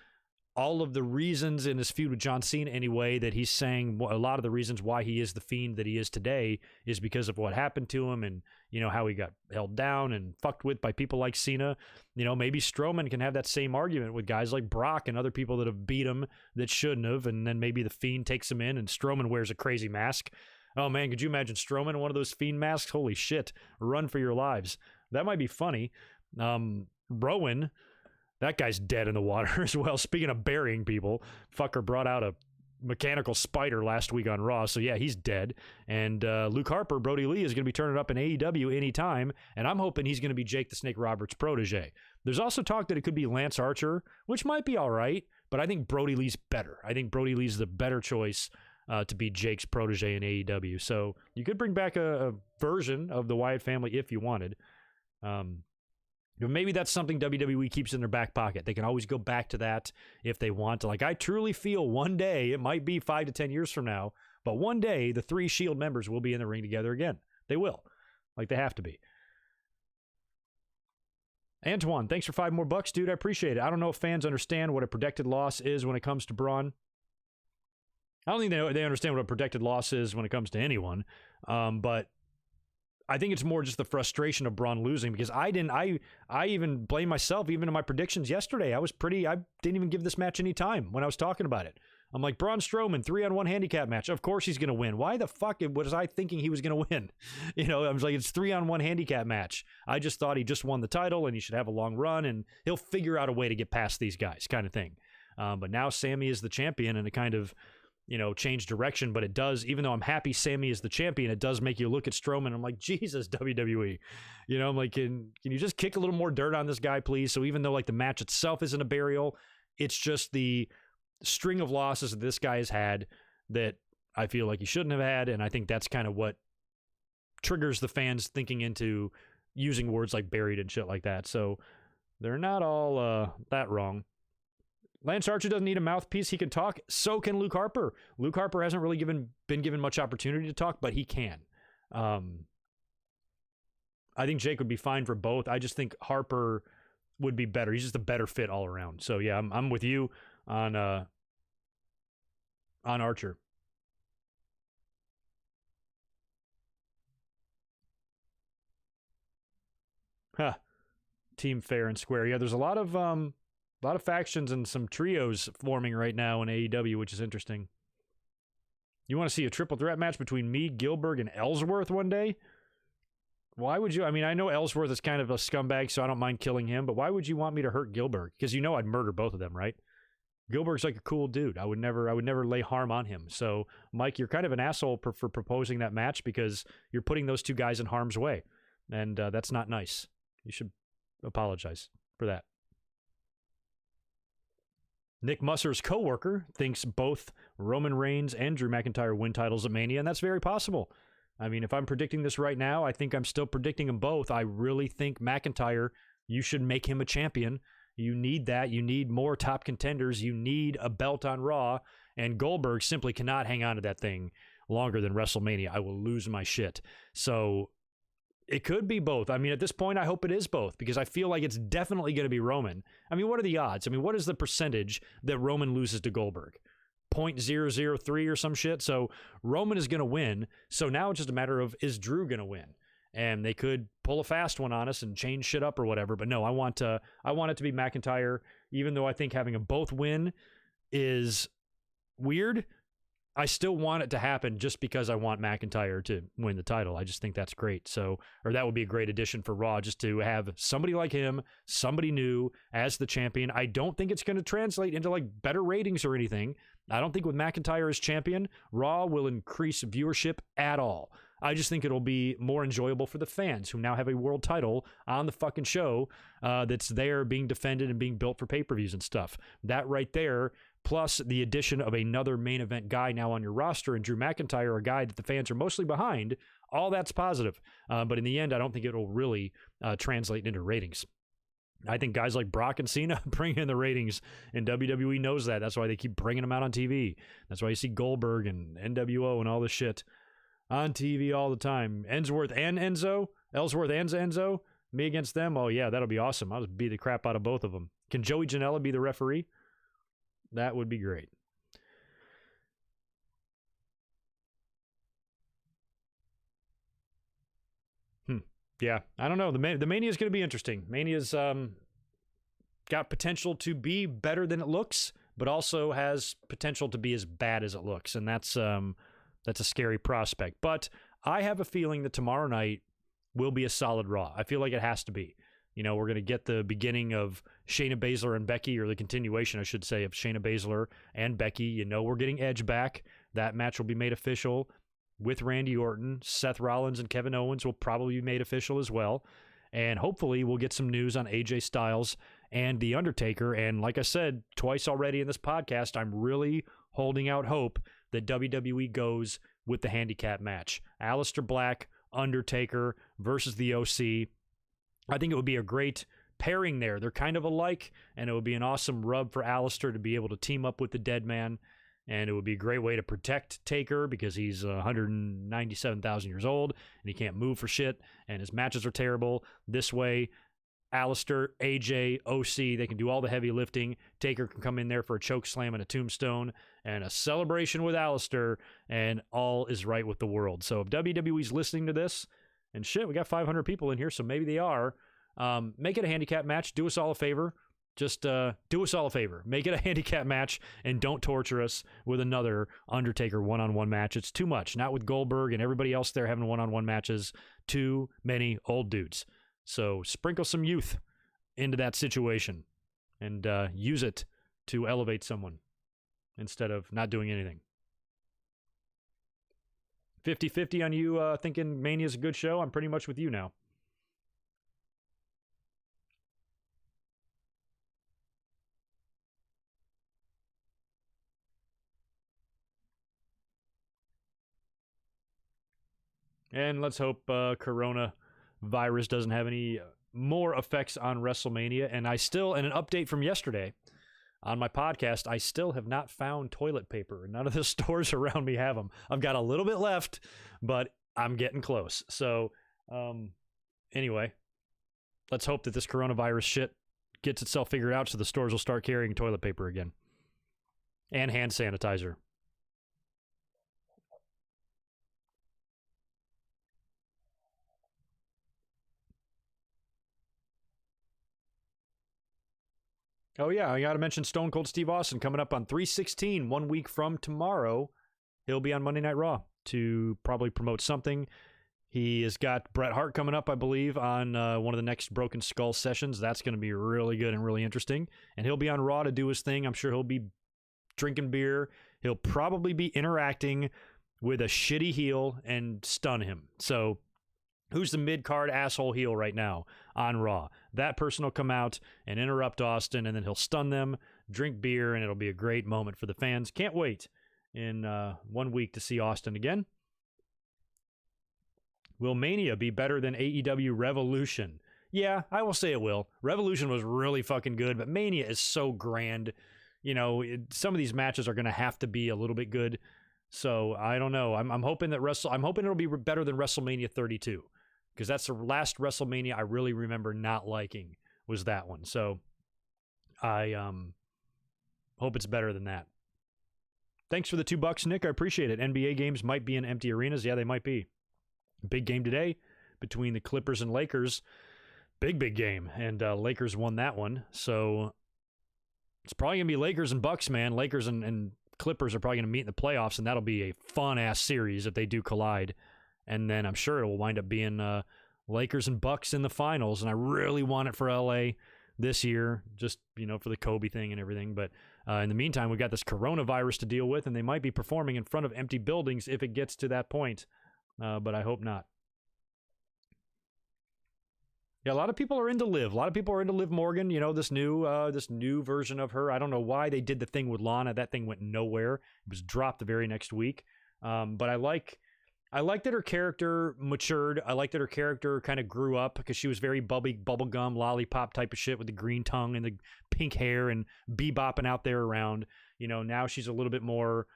all of the reasons in his feud with John Cena anyway, that he's saying a lot of the reasons why he is the Fiend that he is today is because of what happened to him and, you know, how he got held down and fucked with by people like Cena. You know, maybe Strowman can have that same argument with guys like Brock and other people that have beat him that shouldn't have, and then maybe the Fiend takes him in and Strowman wears a crazy mask. Oh, man, could you imagine Strowman in one of those Fiend masks? Holy shit. Run for your lives. That might be funny. Rowan... That guy's dead in the water as well. Speaking of burying people, fucker brought out a mechanical spider last week on Raw. So, yeah, he's dead. And Luke Harper, Brody Lee, is going to be turning up in AEW anytime. And I'm hoping he's going to be Jake the Snake Roberts' protege. There's also talk that it could be Lance Archer, which might be all right. But I think Brody Lee's better. I think Brody Lee's the better choice to be Jake's protege in AEW. So you could bring back a version of the Wyatt family if you wanted. Maybe that's something WWE keeps in their back pocket. They can always go back to that if they want to. Like, I truly feel one day, it might be 5 to 10 years from now, but one day the 3 Shield members will be in the ring together again. They will. Like, they have to be. Antoine, thanks for $5 more, dude. I appreciate it. I don't know if fans understand what a protected loss is when it comes to Braun. I don't think they understand what a protected loss is when it comes to anyone. But I think it's more just the frustration of Braun losing, because I even blame myself, even in my predictions yesterday. I didn't even give this match any time when I was talking about it. I'm like, Braun Strowman, 3-on-1 handicap match. Of course he's going to win. Why the fuck was I thinking he was going to win? You know, I was like, it's 3-on-1 handicap match. I just thought he just won the title and he should have a long run and he'll figure out a way to get past these guys, kind of thing. But now Sammy is the champion, and it kind of, you know, change direction. But it does, even though I'm happy Sammy is the champion, it does make you look at Strowman. I'm like, Jesus, WWE. You know, I'm like, can you just kick a little more dirt on this guy, please? So even though like the match itself isn't a burial, it's just the string of losses that this guy has had that I feel like he shouldn't have had. And I think that's kind of what triggers the fans thinking into using words like buried and shit like that. So they're not all that wrong. Lance Archer doesn't need a mouthpiece. He can talk. So can Luke Harper. Luke Harper hasn't really been given much opportunity to talk, but he can. I think Jake would be fine for both. I just think Harper would be better. He's just a better fit all around. So yeah, I'm with you on Archer. Huh. Team fair and square. Yeah, there's a lot of factions and some trios forming right now in AEW, which is interesting. You want to see a triple threat match between me, Gilbert, and Ellsworth one day? Why would you? I mean, I know Ellsworth is kind of a scumbag, so I don't mind killing him, but why would you want me to hurt Gilbert? Because you know I'd murder both of them, right? Gilbert's like a cool dude. I would never lay harm on him. So, Mike, you're kind of an asshole for proposing that match, because you're putting those two guys in harm's way. And that's not nice. You should apologize for that. Nick Musser's coworker thinks both Roman Reigns and Drew McIntyre win titles at Mania, and that's very possible. I mean, if I'm predicting this right now, I think I'm still predicting them both. I really think McIntyre, you should make him a champion. You need that. You need more top contenders. You need a belt on Raw, and Goldberg simply cannot hang on to that thing longer than WrestleMania. I will lose my shit. So it could be both. I mean, at this point, I hope it is both because I feel like it's definitely going to be Roman. I mean, what are the odds? I mean, what is the percentage that Roman loses to Goldberg? 0.003 or some shit. So Roman is going to win. So now it's just a matter of, is Drew going to win? And they could pull a fast one on us and change shit up or whatever. But no, I want it to be McIntyre, even though I think having them both win is weird. I still want it to happen just because I want McIntyre to win the title. I just think that's great. So, or that would be a great addition for Raw, just to have somebody like him, somebody new as the champion. I don't think it's going to translate into like better ratings or anything. I don't think with McIntyre as champion, Raw will increase viewership at all. I just think it'll be more enjoyable for the fans who now have a world title on the fucking show that's there being defended and being built for pay-per-views and stuff. That right there, plus the addition of another main event guy now on your roster and Drew McIntyre, a guy that the fans are mostly behind, all that's positive. But in the end, I don't think it'll really translate into ratings. I think guys like Brock and Cena bring in the ratings, and WWE knows that. That's why they keep bringing them out on TV. That's why you see Goldberg and NWO and all this shit on TV all the time. Ellsworth and Enzo, me against them. Oh, yeah, that'll be awesome. I'll just beat the crap out of both of them. Can Joey Janela be the referee? That would be great. Yeah, I don't know. The Mania is going to be interesting. Mania's got potential to be better than it looks, but also has potential to be as bad as it looks, and that's a scary prospect. But I have a feeling that tomorrow night will be a solid Raw. I feel like it has to be. You know, we're going to get the beginning of Shayna Baszler and Becky, or the continuation, I should say, of Shayna Baszler and Becky. You know, we're getting Edge back. That match will be made official with Randy Orton. Seth Rollins and Kevin Owens will probably be made official as well. And hopefully we'll get some news on AJ Styles and The Undertaker. And like I said twice already in this podcast, I'm really holding out hope that WWE goes with the handicap match. Aleister Black, Undertaker versus the OC. I think it would be a great pairing there. They're kind of alike, and it would be an awesome rub for Aleister to be able to team up with the Dead Man. And it would be a great way to protect Taker because he's 197,000 years old and he can't move for shit and his matches are terrible. This way, Aleister, AJ, OC, they can do all the heavy lifting. Taker can come in there for a choke slam and a tombstone and a celebration with Aleister, and all is right with the world. So if WWE's listening to this, and shit, we got 500 people in here, so maybe they are, make it a handicap match. Do us all a favor. Just do us all a favor. Make it a handicap match and don't torture us with another Undertaker one-on-one match. It's too much. Not with Goldberg and everybody else there having one-on-one matches. Too many old dudes. So sprinkle some youth into that situation and use it to elevate someone instead of not doing anything. 50-50 on you thinking Mania's a good show. I'm pretty much with you now. And let's hope coronavirus doesn't have any more effects on WrestleMania. And an update from yesterday on my podcast, I still have not found toilet paper. None of the stores around me have them. I've got a little bit left, but I'm getting close. So anyway, let's hope that this coronavirus shit gets itself figured out so the stores will start carrying toilet paper again. And hand sanitizer. Oh, yeah, I got to mention Stone Cold Steve Austin coming up on 3/16, 1 week from tomorrow. He'll be on Monday Night Raw to probably promote something. He has got Bret Hart coming up, I believe, on one of the next Broken Skull sessions. That's going to be really good and really interesting. And he'll be on Raw to do his thing. I'm sure he'll be drinking beer. He'll probably be interacting with a shitty heel and stun him. So Who's the mid-card asshole heel right now on Raw? That person will come out and interrupt Austin, and then he'll stun them, drink beer, and it'll be a great moment for the fans. Can't wait in 1 week to see Austin again. Will Mania be better than AEW Revolution? Yeah, I will say it will. Revolution was really fucking good, but Mania is so grand. You know, some of these matches are going to have to be a little bit good. So I don't know. I'm hoping that I'm hoping it'll be better than WrestleMania 32, because that's the last WrestleMania I really remember not liking, was that one. So I hope it's better than that. Thanks for the $2, Nick. I appreciate it. NBA games might be in empty arenas. Yeah, they might be. Big game today between the Clippers and Lakers. Big game. And Lakers won that one. So it's probably going to be Lakers and Bucks, man. Lakers and Clippers are probably going to meet in the playoffs, and that'll be a fun-ass series if they do collide. And then I'm sure it will wind up being Lakers and Bucks in the finals, and I really want it for LA this year, just, you know, for the Kobe thing and everything. But in the meantime, we got this coronavirus to deal with, and they might be performing in front of empty buildings if it gets to that point. But I hope not. Yeah, a lot of people are into Liv. A lot of people are into Liv Morgan. You know, this new version of her. I don't know why they did the thing with Lana. That thing went nowhere. It was dropped the very next week. But I like that her character matured. I like that her character kind of grew up, because she was very bubblegum, lollipop type of shit with the green tongue and the pink hair and bebopping out there around. You know, now she's a little bit more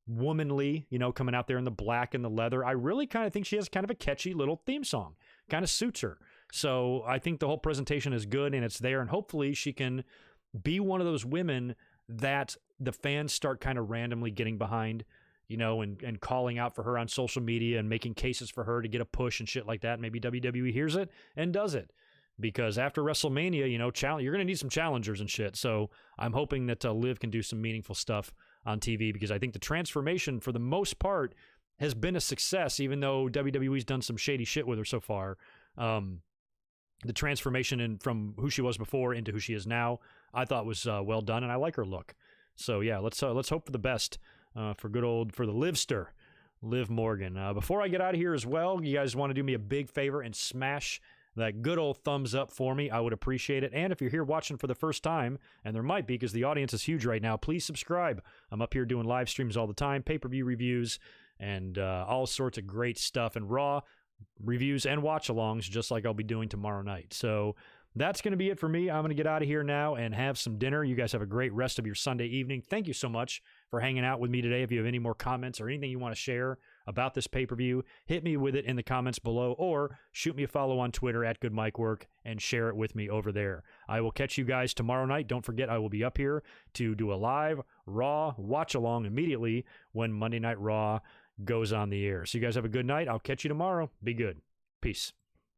womanly, you know, coming out there in the black and the leather. I really kind of think she has kind of a catchy little theme song. Kind of suits her. So I think the whole presentation is good, and it's there, and hopefully she can be one of those women that the fans start kind of randomly getting behind, you know, and calling out for her on social media and making cases for her to get a push and shit like that. Maybe WWE hears it and does it, because after WrestleMania, you know, you're going to need some challengers and shit. So I'm hoping that Liv can do some meaningful stuff on TV, because I think the transformation for the most part has been a success, even though WWE's done some shady shit with her so far. The transformation from who she was before into who she is now, I thought was well done, and I like her look. So yeah, let's hope for the best for the Livster, Liv Morgan. Before I get out of here as well, you guys want to do me a big favor and smash that good old thumbs up for me. I would appreciate it. And if you're here watching for the first time, and there might be because the audience is huge right now, please subscribe. I'm up here doing live streams all the time, pay-per-view reviews, and all sorts of great stuff, and Raw reviews and watch-alongs, just like I'll be doing tomorrow night. So that's going to be it for me. I'm going to get out of here now and have some dinner. You guys have a great rest of your Sunday evening. Thank you so much for hanging out with me today. If you have any more comments or anything you want to share about this pay-per-view, hit me with it in the comments below, or shoot me a follow on Twitter at GoodMicWork and share it with me over there. I will catch you guys tomorrow night. Don't forget, I will be up here to do a live Raw watch-along immediately when Monday Night Raw goes on the air. So you guys have a good night. I'll catch you tomorrow. Be good. Peace.